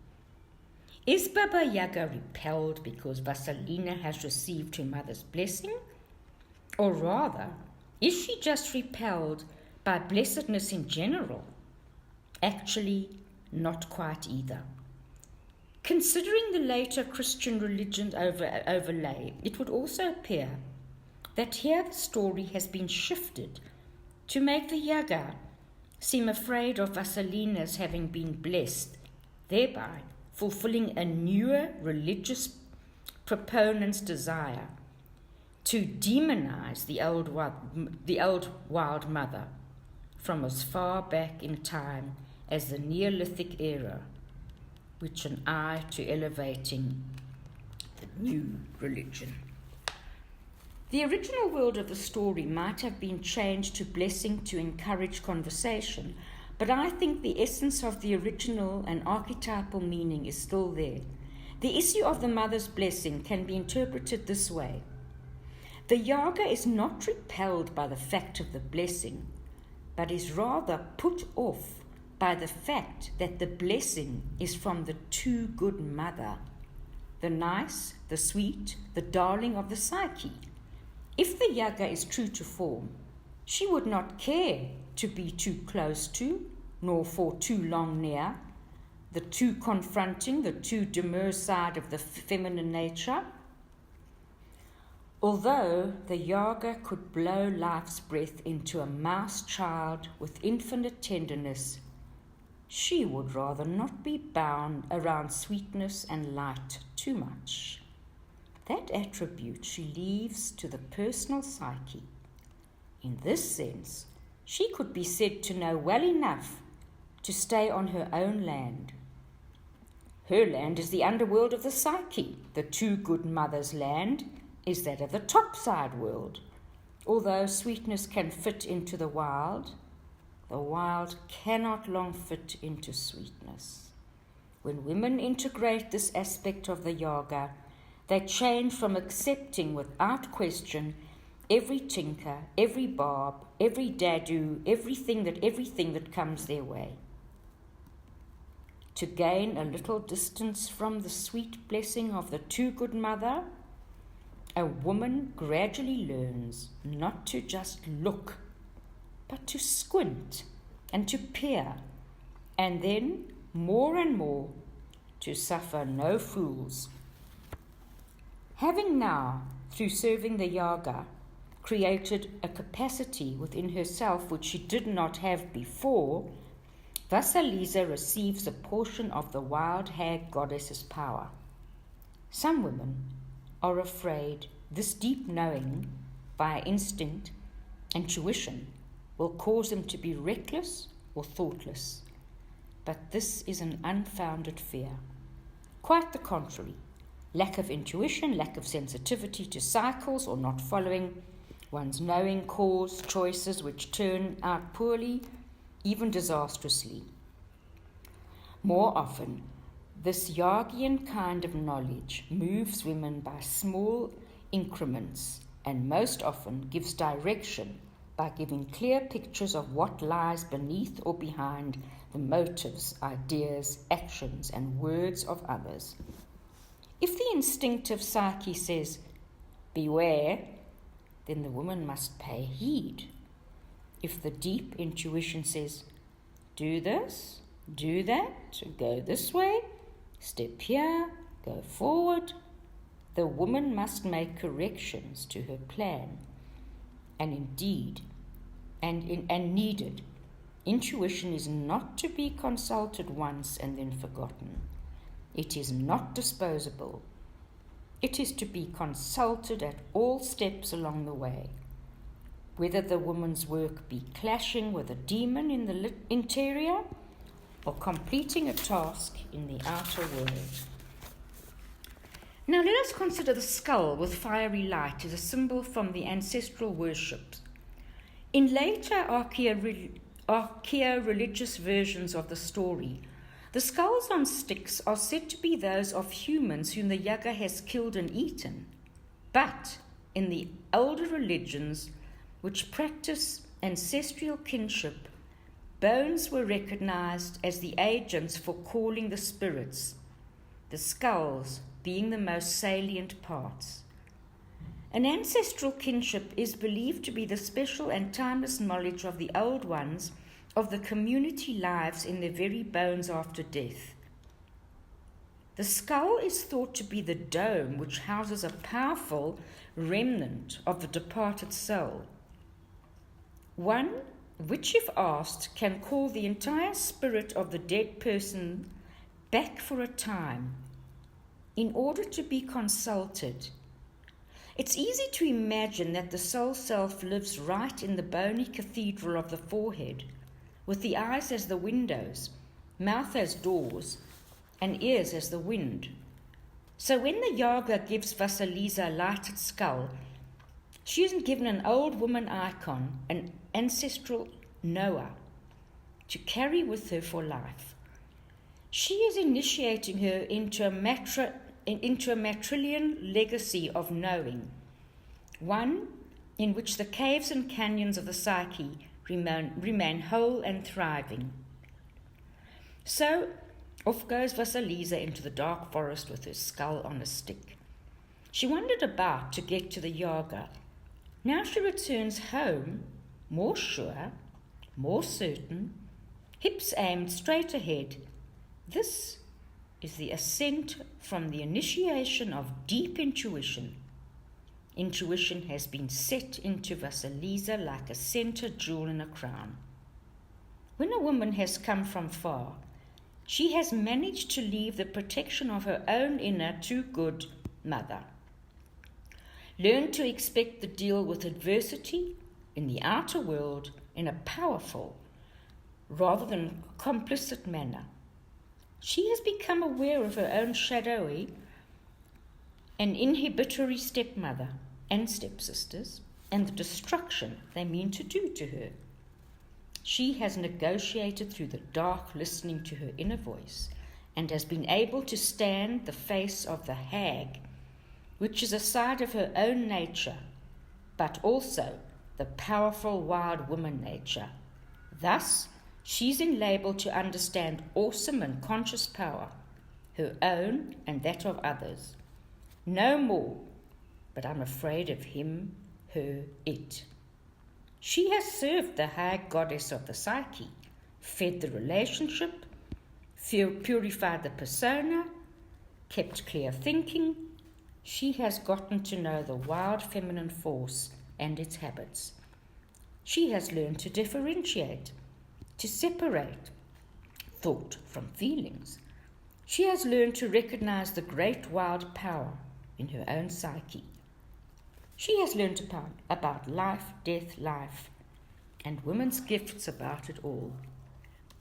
Is Baba Yaga repelled because Vasalina has received her mother's blessing? Or rather, is she just repelled by blessedness in general? Actually, not quite either. Considering the later Christian religion overlay, it would also appear that here the story has been shifted to make the Yaga seem afraid of Vasalina's having been blessed, thereby fulfilling a newer religious proponent's desire to demonize the old wild mother from as far back in time as the Neolithic era, with an eye to elevating the new religion. The original word of the story might have been changed to blessing to encourage conversation, but I think the essence of the original and archetypal meaning is still there. The issue of the mother's blessing can be interpreted this way. The Yaga is not repelled by the fact of the blessing, but is rather put off by the fact that the blessing is from the too good mother, the nice, the sweet, the darling of the psyche. If the Yaga is true to form, she would not care to be too close to, nor for too long near, the too confronting, the too demure side of the feminine nature. Although the Yaga could blow life's breath into a mouse child with infinite tenderness, she would rather not be bound around sweetness and light too much. That attribute she leaves to the personal psyche. In this sense, she could be said to know well enough to stay on her own land. Her land is the underworld of the psyche. The too good mother's land is that of the topside world. Although sweetness can fit into the wild cannot long fit into sweetness. When women integrate this aspect of the Yaga, they change from accepting without question every tinker, every barb, every dadu, everything that comes their way. To gain a little distance from the sweet blessing of the too good mother, a woman gradually learns not to just look, but to squint and to peer, and then, more and more, to suffer no fools. Having now, through serving the Yaga, created a capacity within herself which she did not have before, Vasalisa receives a portion of the wild hag goddess's power. Some women are afraid this deep knowing, via instinct and tuition, will cause them to be reckless or thoughtless. But this is an unfounded fear. Quite the contrary. Lack of intuition, lack of sensitivity to cycles, or not following one's knowing cause choices which turn out poorly, even disastrously. More often, this Yagian kind of knowledge moves women by small increments and most often gives direction by giving clear pictures of what lies beneath or behind the motives, ideas, actions, and words of others. If the instinctive psyche says, beware, then the woman must pay heed. If the deep intuition says, do this, do that, go this way, step here, go forward, the woman must make corrections to her plan, and indeed, and needed. Intuition is not to be consulted once and then forgotten. It is not disposable. It is to be consulted at all steps along the way, whether the woman's work be clashing with a demon in the interior or completing a task in the outer world. Now let us consider the skull with fiery light as a symbol from the ancestral worships. In later archaeo-religious versions of the story, the skulls on sticks are said to be those of humans whom the Yaga has killed and eaten. But in the older religions which practice ancestral kinship, bones were recognized as the agents for calling the spirits, the skulls being the most salient parts. An ancestral kinship is believed to be the special and timeless knowledge of the old ones of the community lives in their very bones after death. The skull is thought to be the dome which houses a powerful remnant of the departed soul, one which, if asked, can call the entire spirit of the dead person back for a time in order to be consulted. It's easy to imagine that the soul self lives right in the bony cathedral of the forehead, with the eyes as the windows, mouth as doors, and ears as the wind. So when the Yaga gives Vasalisa a lighted skull, she isn't given an old woman icon, an ancestral Noah, to carry with her for life. She is initiating her into a matrilineal legacy of knowing, one in which the caves and canyons of the psyche remain whole and thriving. So off goes Vasalisa into the dark forest with her skull on a stick. She wandered about to get to the Yaga. Now she returns home, more sure, more certain, hips aimed straight ahead. This is the ascent from the initiation of deep intuition. Intuition has been set into Vasalisa like a center jewel in a crown. When a woman has come from far, she has managed to leave the protection of her own inner too good mother. Learn to expect the deal with adversity in the outer world in a powerful rather than complicit manner. She has become aware of her own shadowy and inhibitory stepmother and stepsisters and the destruction they mean to do to her. She has negotiated through the dark, listening to her inner voice, and has been able to stand the face of the hag, which is a side of her own nature, but also the powerful wild woman nature. Thus, she's enabled to understand awesome and conscious power, her own and that of others. No more, but I'm afraid of him, her, it. She has served the high goddess of the psyche, fed the relationship, purified the persona, kept clear thinking. She has gotten to know the wild feminine force and its habits. She has learned to differentiate, to separate thought from feelings. She has learned to recognize the great wild power in her own psyche. She has learned about life, death, life, and women's gifts about it all.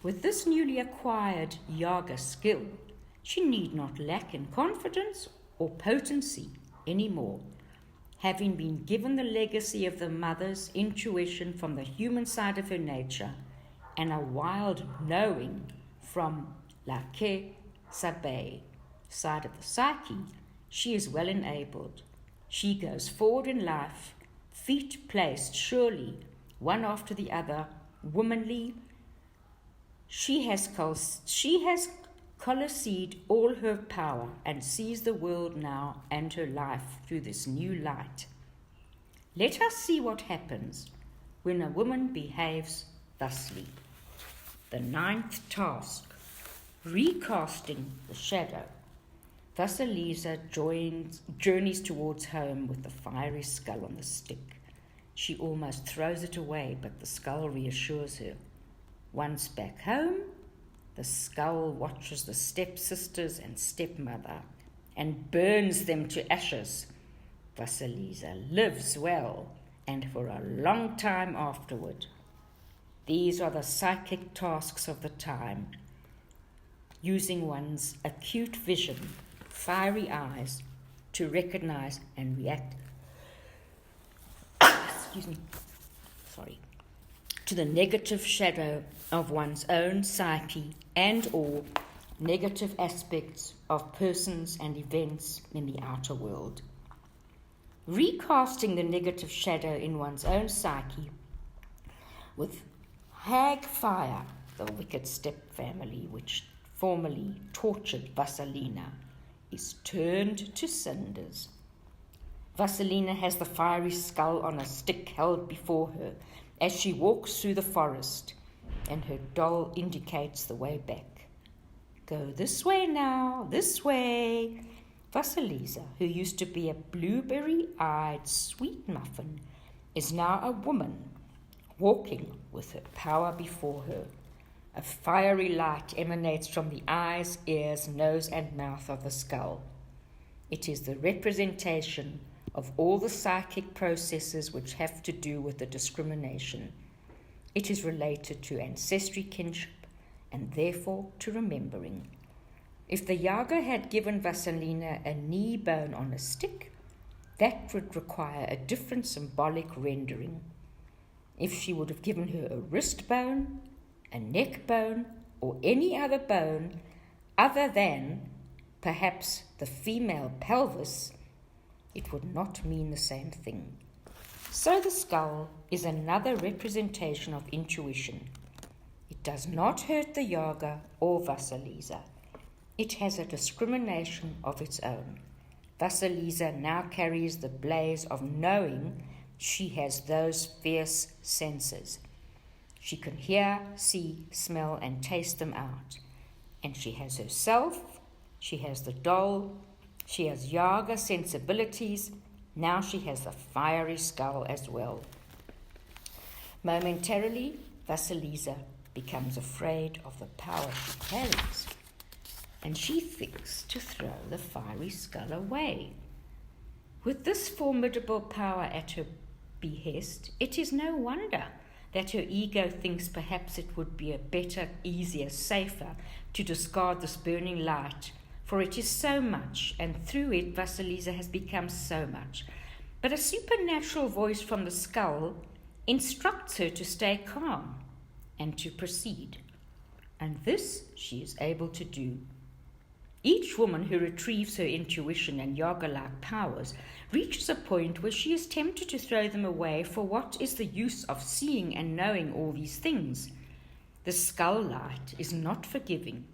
With this newly acquired Yaga skill, she need not lack in confidence or potency anymore, having been given the legacy of the mother's intuition from the human side of her nature and a wild knowing from la ke sabe side of the psyche. She is well enabled. She goes forward in life, feet placed surely, one after the other, womanly. She has colosseed all her power and sees the world now and her life through this new light. Let us see what happens when a woman behaves thusly. The 9th task, recasting the shadow. Vasalisa journeys towards home with the fiery skull on the stick. She almost throws it away, but the skull reassures her. Once back home, the skull watches the stepsisters and stepmother and burns them to ashes. Vasalisa lives well and for a long time afterward. These are the psychic tasks of the time, using one's acute vision, fiery eyes, to recognize and react to the negative shadow of one's own psyche and or negative aspects of persons and events in the outer world. Recasting the negative shadow in one's own psyche with hag fire, the wicked step-family which formerly tortured Vasalina, is turned to cinders. Vasalina has the fiery skull on a stick held before her as she walks through the forest, and her doll indicates the way back. Go this way now, this way. Vasalisa, who used to be a blueberry-eyed sweet muffin, is now a woman, walking with her power before her. A fiery light emanates from the eyes, ears, nose, and mouth of the skull. It is the representation of all the psychic processes which have to do with the discrimination. It is related to ancestry kinship and therefore to remembering. If the Yaga had given Vasalina a knee bone on a stick, that would require a different symbolic rendering. If she would have given her a wrist bone, a neck bone, or any other bone other than perhaps the female pelvis, it would not mean the same thing. So the skull is another representation of intuition. It does not hurt the Yaga or Vasalisa. It has a discrimination of its own. Vasalisa now carries the blaze of knowing she has those fierce senses. She can hear, see, smell, and taste them out. And she has herself, she has the doll, she has Yaga sensibilities, now she has the fiery skull as well. Momentarily, Vasalisa becomes afraid of the power she carries, and she thinks to throw the fiery skull away. With this formidable power at her behest, it is no wonder that her ego thinks perhaps it would be a better, easier, safer to discard this burning light, for it is so much, and through it Vasalisa has become so much. But a supernatural voice from the skull instructs her to stay calm and to proceed, and this she is able to do. Each woman who retrieves her intuition and Yaga-like powers reaches a point where she is tempted to throw them away, for what is the use of seeing and knowing all these things? The skull light is not forgiving.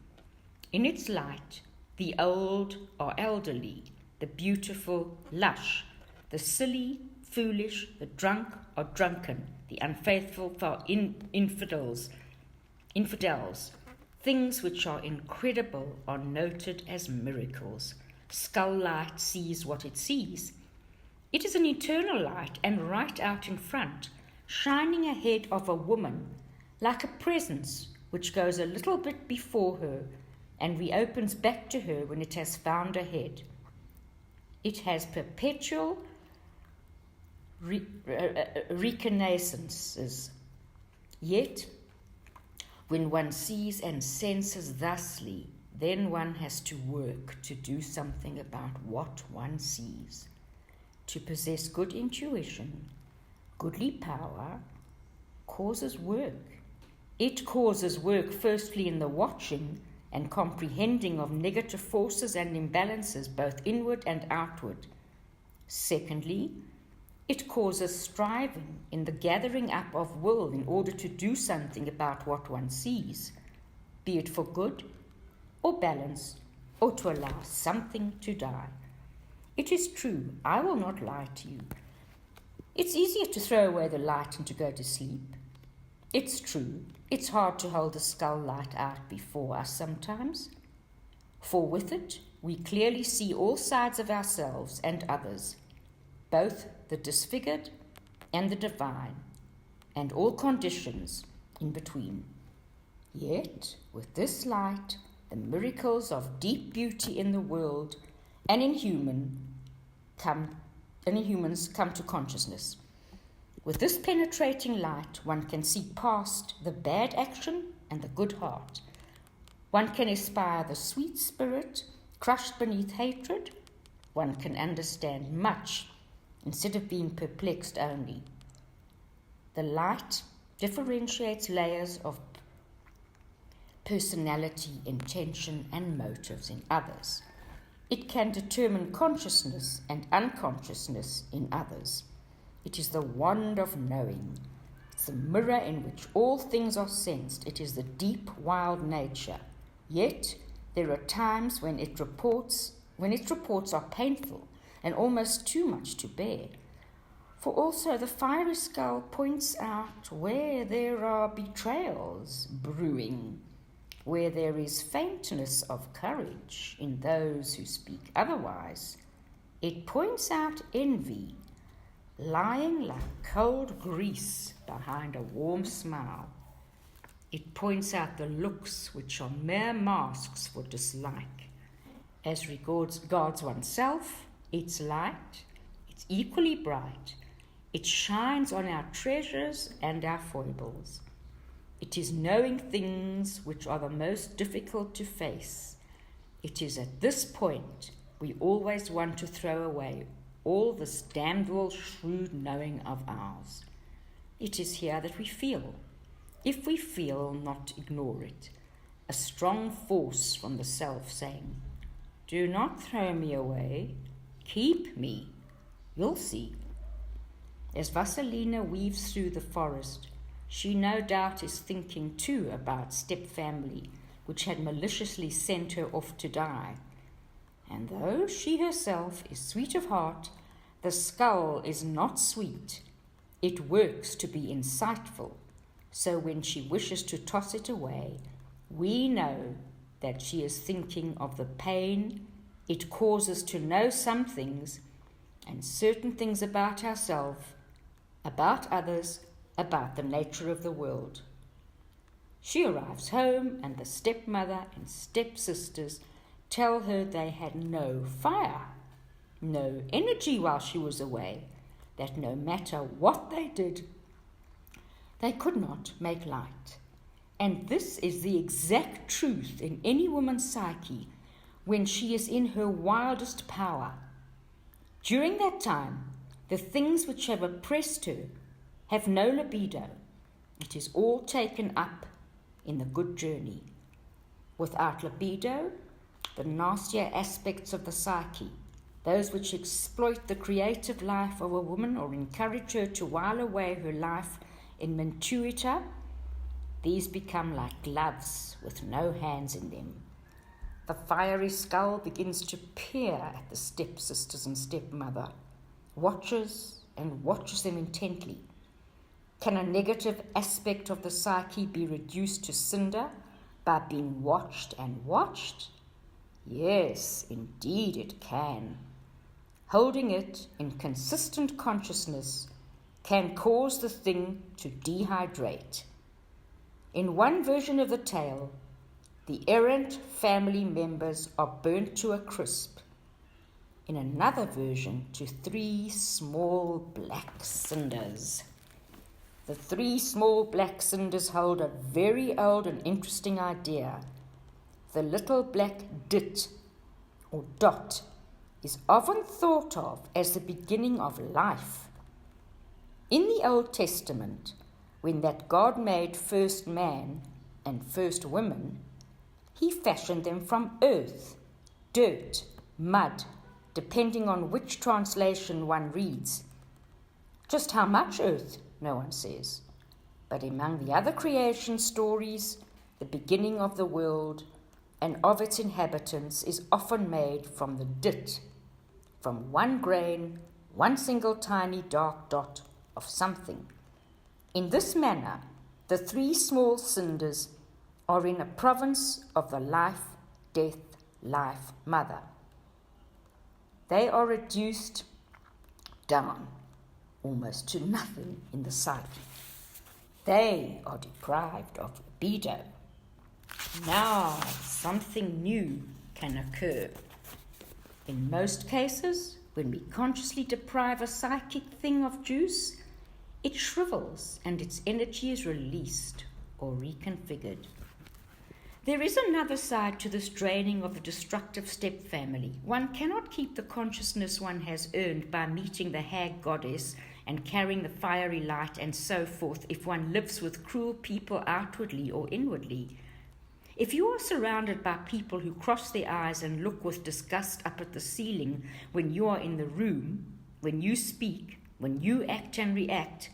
In its light, the old are elderly, the beautiful lush, the silly foolish, the drunk are drunken, the unfaithful are infidels. Things which are incredible are noted as miracles. Skull light sees what it sees. It is an eternal light and right out in front, shining ahead of a woman, like a presence which goes a little bit before her and reopens back to her when it has found a head. It has perpetual reconnaissances. Yet, when one sees and senses thusly, then one has to work to do something about what one sees. To possess good intuition, goodly power, causes work. It causes work firstly in the watching and comprehending of negative forces and imbalances, both inward and outward. Secondly, it causes striving in the gathering up of will in order to do something about what one sees, be it for good or balance, or to allow something to die. It is true, I will not lie to you. It's easier to throw away the light and to go to sleep. It's true, it's hard to hold the skull light out before us sometimes, for with it we clearly see all sides of ourselves and others, both the disfigured and the divine, and all conditions in between. Yet, with this light, the miracles of deep beauty in the world and in humans come to consciousness. With this penetrating light, one can see past the bad action and the good heart. One can aspire the sweet spirit crushed beneath hatred. One can understand much instead of being perplexed only. The light differentiates layers of personality, intention, and motives in others. It can determine consciousness and unconsciousness in others. It is the wand of knowing. It's the mirror in which all things are sensed. It is the deep, wild nature. Yet there are times when its reports are painful and almost too much to bear. For also the fiery skull points out where there are betrayals brewing, where there is faintness of courage in those who speak otherwise. It points out envy, lying like cold grease behind a warm smile. It points out the looks which are mere masks for dislike. As regards oneself, its light, it's equally bright. It shines on our treasures and our foibles. It is knowing things which are the most difficult to face. It is at this point we always want to throw away all this damned well shrewd knowing of ours. It is here that we feel. If we feel, not ignore it. A strong force from the self saying, "Do not throw me away. Keep me. You'll see." As Vasalisa weaves through the forest, she no doubt is thinking too about step-family, which had maliciously sent her off to die. And though she herself is sweet of heart, the skull is not sweet. It works to be insightful. So when she wishes to toss it away, we know that she is thinking of the pain it causes to know some things and certain things about ourselves, about others, about the nature of the world. She arrives home, and the stepmother and stepsisters tell her they had no fire, no energy while she was away, that no matter what they did, they could not make light. And this is the exact truth in any woman's psyche when she is in her wildest power. During that time, the things which have oppressed her have no libido. It is all taken up in the good journey. Without libido, the nastier aspects of the psyche, those which exploit the creative life of a woman or encourage her to while away her life in mentuita, these become like gloves with no hands in them. The fiery skull begins to peer at the stepsisters and stepmother, watches and watches them intently. Can a negative aspect of the psyche be reduced to cinder by being watched and watched? Yes, indeed it can. Holding it in consistent consciousness can cause the thing to dehydrate. In one version of the tale, the errant family members are burnt to a crisp. In another version, to 3 small black cinders. The 3 small black cinders hold a very old and interesting idea. The little black dit, or dot, is often thought of as the beginning of life. In the Old Testament, when that God made first man and first woman, he fashioned them from earth, dirt, mud, depending on which translation one reads. Just how much earth, no one says. But among the other creation stories, the beginning of the world and of its inhabitants is often made from the dit, from one grain, one single tiny dark dot of something. In this manner, the 3 small cinders are in a province of the life, death, life mother. They are reduced down almost to nothing in the psyche. They are deprived of libido. Now something new can occur. In most cases, when we consciously deprive a psychic thing of juice, it shrivels and its energy is released or reconfigured. There is another side to this draining of the destructive step family. One cannot keep the consciousness one has earned by meeting the hag goddess and carrying the fiery light and so forth if one lives with cruel people outwardly or inwardly. If you are surrounded by people who cross their eyes and look with disgust up at the ceiling when you are in the room, when you speak, when you act and react,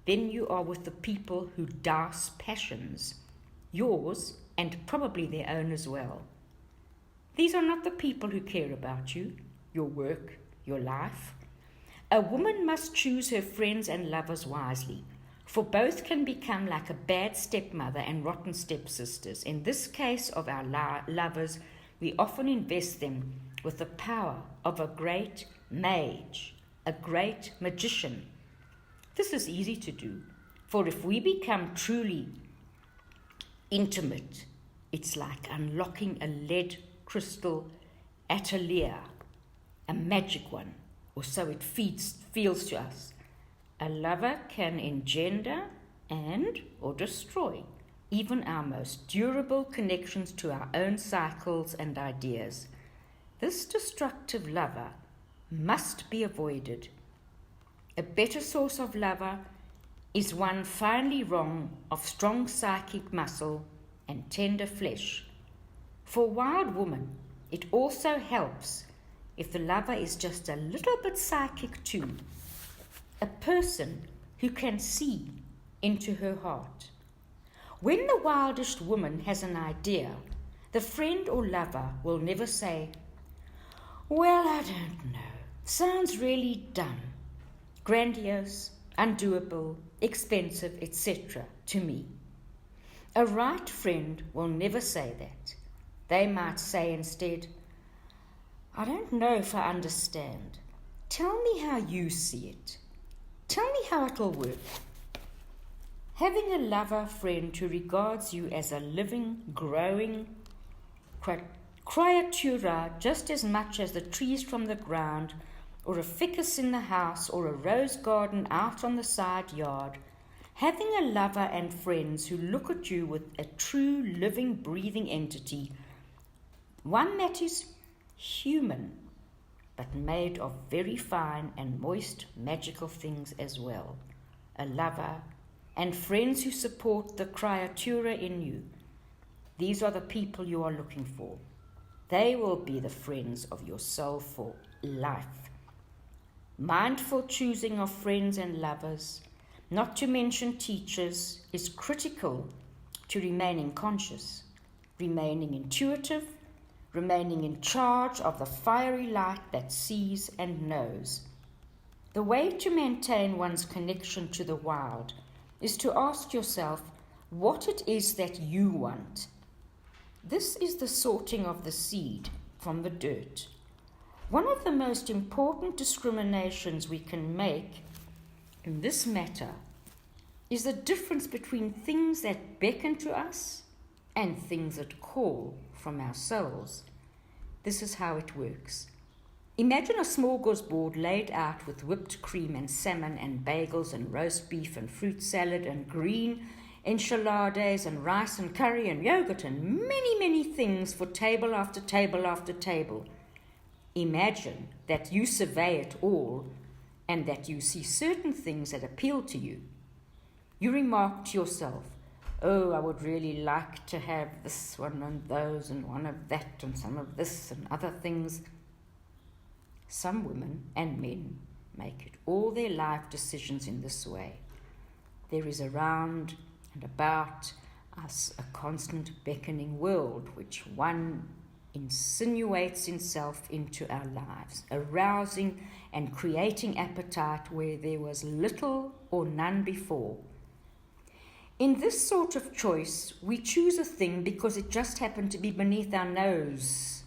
then you are with the people who douse passions, yours and probably their own as well. These are not the people who care about you, your work, your life. A woman must choose her friends and lovers wisely, for both can become like a bad stepmother and rotten stepsisters. In this case of our lovers, we often invest them with the power of a great mage, a great magician. This is easy to do, for if we become truly intimate, it's like unlocking a lead crystal atelier, a magic one, or so it feels to us. A lover can engender and or destroy even our most durable connections to our own cycles and ideas. This destructive lover must be avoided. A better source of lover is one finely wrong of strong psychic muscle and tender flesh. For a wild woman, it also helps if the lover is just a little bit psychic too. A person who can see into her heart. When the wildest woman has an idea, the friend or lover will never say, "Well, I don't know. Sounds really dumb, grandiose, undoable, expensive, etc. to me." A right friend will never say that. They might say instead, "I don't know if I understand. Tell me how you see it. Tell me how it will work." Having a lover friend who regards you as a living, growing creatura just as much as the trees from the ground, or a ficus in the house, or a rose garden out on the side yard, having a lover and friends who look at you with a true, living, breathing entity, one that is human, but made of very fine and moist magical things as well. A lover and friends who support the creatura in you. These are the people you are looking for. They will be the friends of your soul for life. Mindful choosing of friends and lovers, not to mention teachers, is critical to remaining conscious, remaining intuitive, remaining in charge of the fiery light that sees and knows. The way to maintain one's connection to the wild is to ask yourself what it is that you want. This is the sorting of the seed from the dirt. One of the most important discriminations we can make in this matter is the difference between things that beckon to us and things that call from our souls. This is how it works. Imagine a smorgasbord laid out with whipped cream and salmon and bagels and roast beef and fruit salad and green enchiladas and rice and curry and yogurt and many, many things for table after table after table. Imagine that you survey it all and that you see certain things that appeal to you. You remark to yourself, "Oh, I would really like to have this one and those and one of that and some of this and other things." Some women and men make it all their life decisions in this way. There is around and about us a constant beckoning world which one insinuates himself into our lives, arousing and creating appetite where there was little or none before. In this sort of choice, we choose a thing because it just happened to be beneath our nose,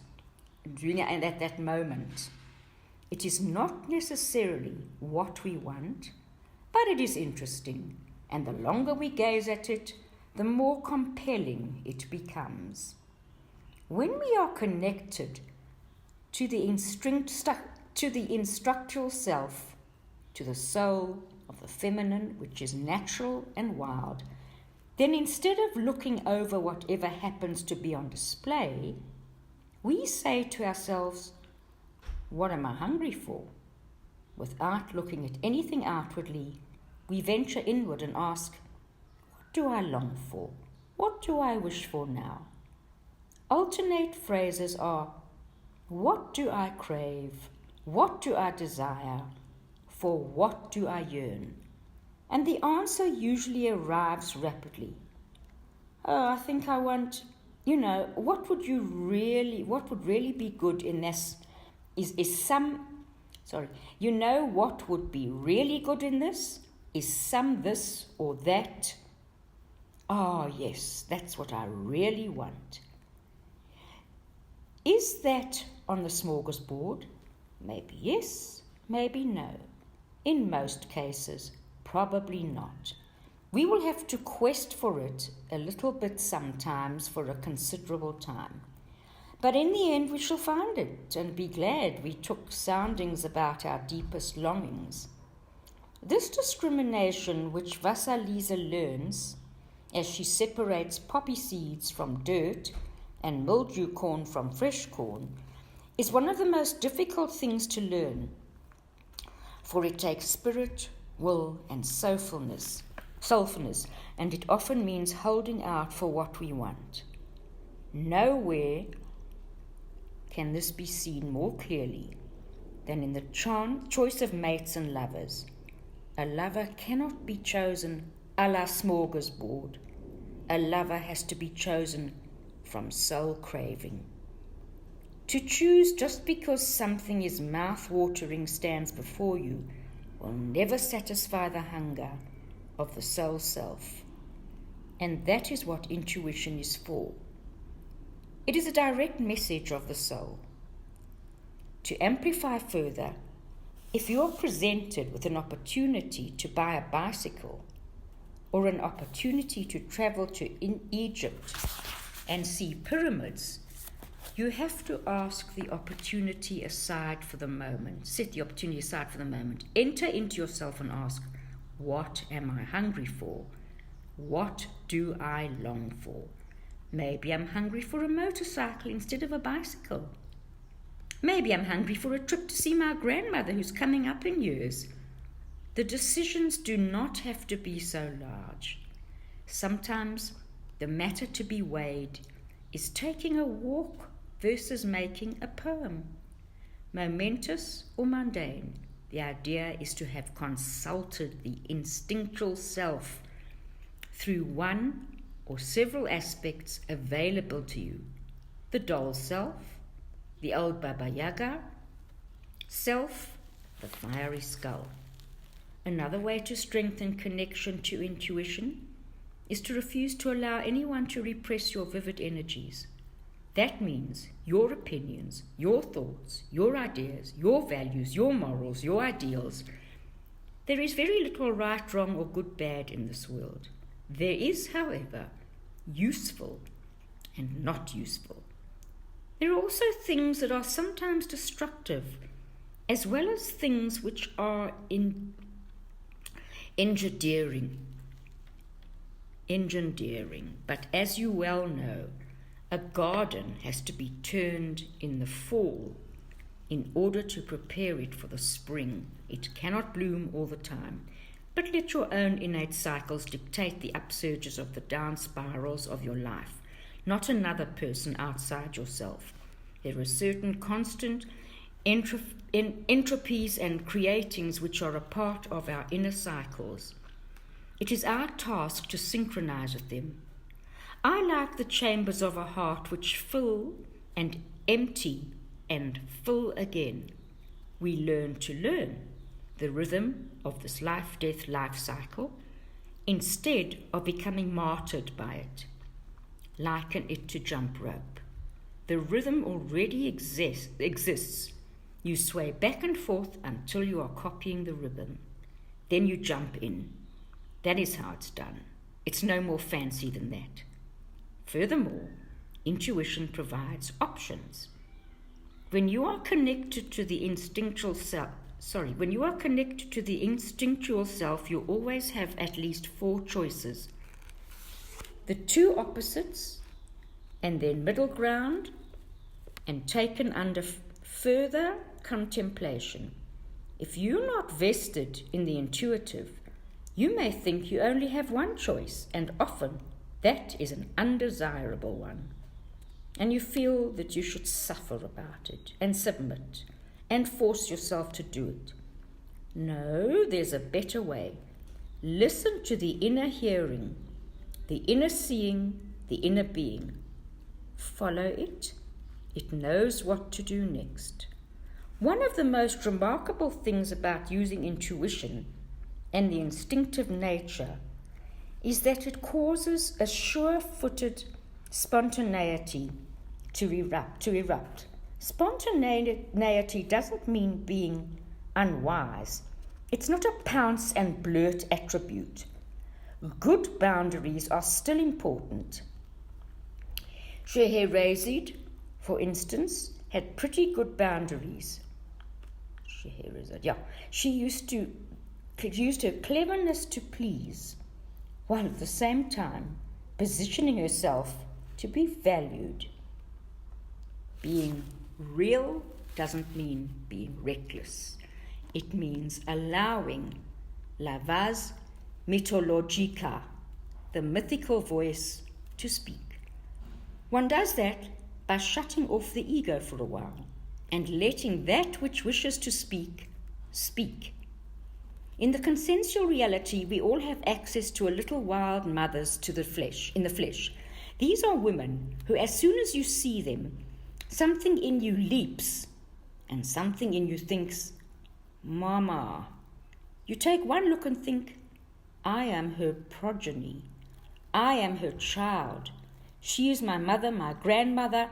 really, and at that moment. It is not necessarily what we want, but it is interesting, and the longer we gaze at it, the more compelling it becomes. When we are connected to the instructional self, to the soul of the feminine, which is natural and wild, then instead of looking over whatever happens to be on display, we say to ourselves, what am I hungry for? Without looking at anything outwardly, we venture inward and ask, what do I long for? What do I wish for now? Alternate phrases are, what do I crave? What do I desire? For what do I yearn? And the answer usually arrives rapidly. Oh, I think I want, what would really be good in this what would be really good in this is some this or that. Oh, yes, that's what I really want. Is that on the smorgasbord? Maybe yes, maybe no. In most cases, probably not. We will have to quest for it a little bit sometimes for a considerable time. But in the end, we shall find it and be glad we took soundings about our deepest longings. This discrimination which Vasalisa learns as she separates poppy seeds from dirt and mildew corn from fresh corn is one of the most difficult things to learn, for it takes spirit, will, and soulfulness, and it often means holding out for what we want. Nowhere can this be seen more clearly than in the choice of mates and lovers. A lover cannot be chosen a la smorgasbord. A lover has to be chosen from soul craving. To choose just because something is mouth-watering stands before you will never satisfy the hunger of the soul self. And that is what intuition is for. It is a direct message of the soul. To amplify further, if you are presented with an opportunity to buy a bicycle or an opportunity to travel to Egypt and see pyramids, you have to ask the opportunity aside for the moment. Set the opportunity aside for the moment. Enter into yourself and ask, what am I hungry for? What do I long for? Maybe I'm hungry for a motorcycle instead of a bicycle. Maybe I'm hungry for a trip to see my grandmother who's coming up in years. The decisions do not have to be so large. Sometimes the matter to be weighed is taking a walk versus making a poem. Momentous or mundane, the idea is to have consulted the instinctual self through one or several aspects available to you. The doll self, the old Baba Yaga self, the fiery skull. Another way to strengthen connection to intuition is to refuse to allow anyone to repress your vivid energies. That means your opinions, your thoughts, your ideas, your values, your morals, your ideals. There is very little right, wrong, or good, bad in this world. There is, however, useful and not useful. There are also things that are sometimes destructive, as well as things which are engendering. But as you well know, a garden has to be turned in the fall in order to prepare it for the spring. It cannot bloom all the time, but let your own innate cycles dictate the upsurges of the down spirals of your life, not another person outside yourself. There are certain constant entropies and creatings which are a part of our inner cycles. It is our task to synchronize with them. I like the chambers of a heart which fill and empty and fill again. We learn to learn the rhythm of this life-death life cycle instead of becoming martyred by it. Liken it to jump rope. The rhythm already exists. You sway back and forth until you are copying the rhythm. Then you jump in. That is how it's done. It's no more fancy than that. Furthermore, intuition provides options. When you are connected to the instinctual self, you always have at least 4 choices. The 2 opposites, and then middle ground, and taken under further contemplation. If you're not vested in the intuitive, you may think you only have one choice, and often that is an undesirable one. And you feel that you should suffer about it and submit and force yourself to do it. No, there's a better way. Listen to the inner hearing, the inner seeing, the inner being. Follow it. It knows what to do next. One of the most remarkable things about using intuition and the instinctive nature is that it causes a sure-footed spontaneity to erupt. Spontaneity doesn't mean being unwise. It's not a pounce and blurt attribute. Good boundaries are still important. Scheherazade, for instance, had pretty good boundaries. She used her cleverness to please, while at the same time positioning herself to be valued. Being real doesn't mean being reckless. It means allowing la voix mythologica, the mythical voice, to speak. One does that by shutting off the ego for a while and letting that which wishes to speak, speak. In the consensual reality, we all have access to a little wild mothers in the flesh. These are women who, as soon as you see them, something in you leaps and something in you thinks, Mama. You take one look and think, I am her progeny. I am her child. She is my mother, my grandmother.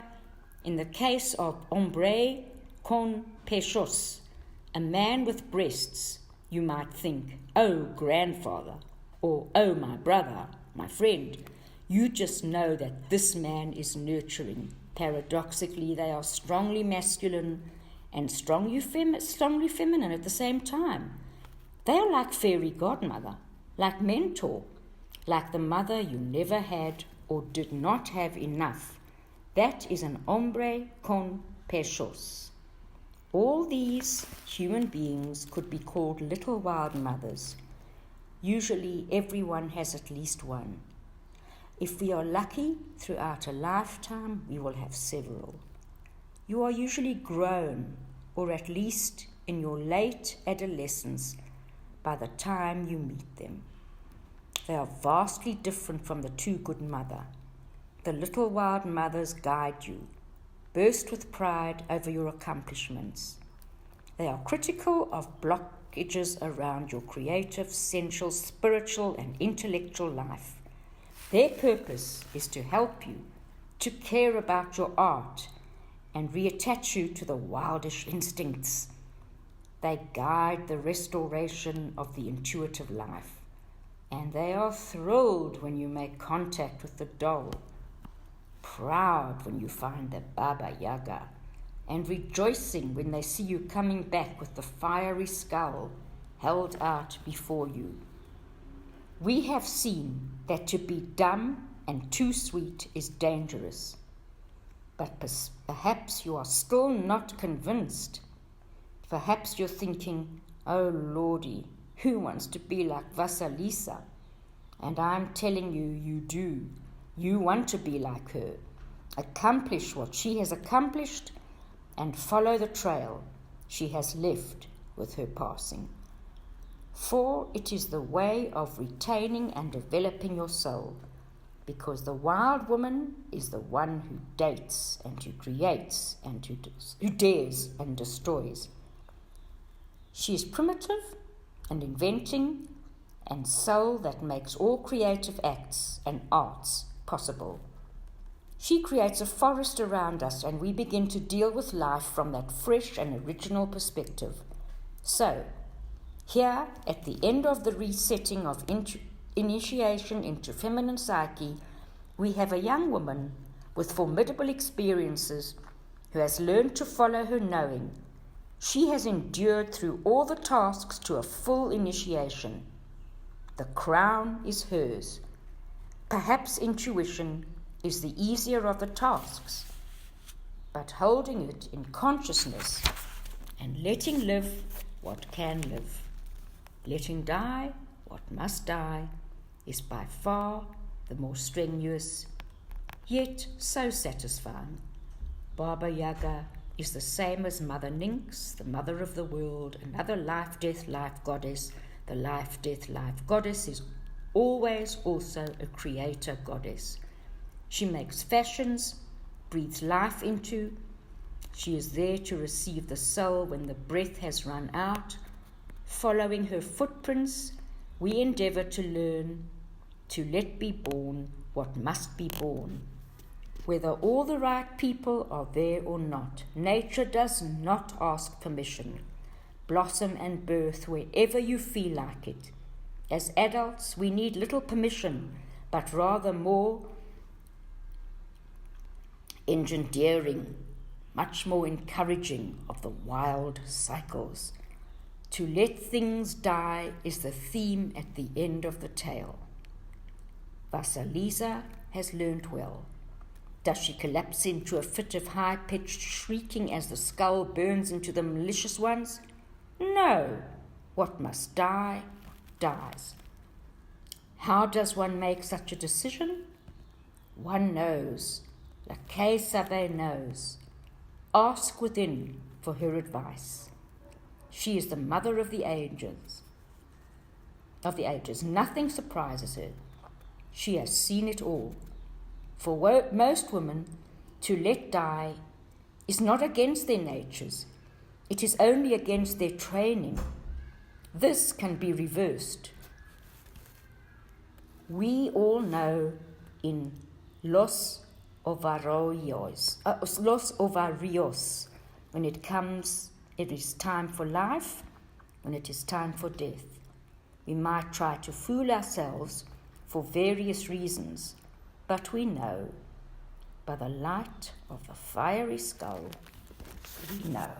In the case of hombre con pechos, a man with breasts, you might think, oh, grandfather, or oh, my brother, my friend. You just know that this man is nurturing. Paradoxically, they are strongly masculine and strongly feminine at the same time. They are like fairy godmother, like mentor, like the mother you never had or did not have enough. That is an hombre con pechos. All these human beings could be called little wild mothers. Usually everyone has at least one. If we are lucky, throughout a lifetime, we will have several. You are usually grown, or at least in your late adolescence, by the time you meet them. They are vastly different from the too good mother. The little wild mothers guide you, burst with pride over your accomplishments. They are critical of blockages around your creative, sensual, spiritual, and intellectual life. Their purpose is to help you, to care about your art, and reattach you to the wildish instincts. They guide the restoration of the intuitive life, and they are thrilled when you make contact with the doll, proud when you find the Baba Yaga, and rejoicing when they see you coming back with the fiery skull held out before you. We have seen that to be dumb and too sweet is dangerous, but perhaps you are still not convinced. Perhaps you're thinking, oh Lordy, who wants to be like Vasalisa? And I'm telling you, you do. You want to be like her, accomplish what she has accomplished, and follow the trail she has left with her passing. For it is the way of retaining and developing your soul, because the wild woman is the one who dates and who creates and who dares and destroys. She is primitive and inventing, and soul that makes all creative acts and arts possible. She creates a forest around us, and we begin to deal with life from that fresh and original perspective. So, here, at the end of the resetting of initiation into feminine psyche, we have a young woman with formidable experiences who has learned to follow her knowing. She has endured through all the tasks to a full initiation. The crown is hers. Perhaps intuition is the easier of the tasks, but holding it in consciousness and letting live what can live, letting die what must die, is by far the more strenuous, yet so satisfying. Baba Yaga is the same as Mother Nyx, the mother of the world, another life, death, life goddess. The life, death, life goddess is always also a creator goddess. She makes fashions, breathes life into. She is there to receive the soul when the breath has run out. Following her footprints, we endeavor to learn to let be born what must be born. Whether all the right people are there or not, nature does not ask permission. Blossom and birth wherever you feel like it. As adults, we need little permission, but rather more engendering, much more encouraging of the wild cycles. To let things die is the theme at the end of the tale. Vasalisa has learned well. Does she collapse into a fit of high-pitched shrieking as the skull burns into the malicious ones? No. What must die, dies. How does one make such a decision? One knows. La Sabe knows. Ask within for her advice. She is the mother of the ages. Nothing surprises her. She has seen it all. For most women, to let die is not against their natures. It is only against their training. This can be reversed. We all know in Los Ovarios, when it is time for life, when it is time for death. We might try to fool ourselves for various reasons, but we know, by the light of the fiery skull, we know.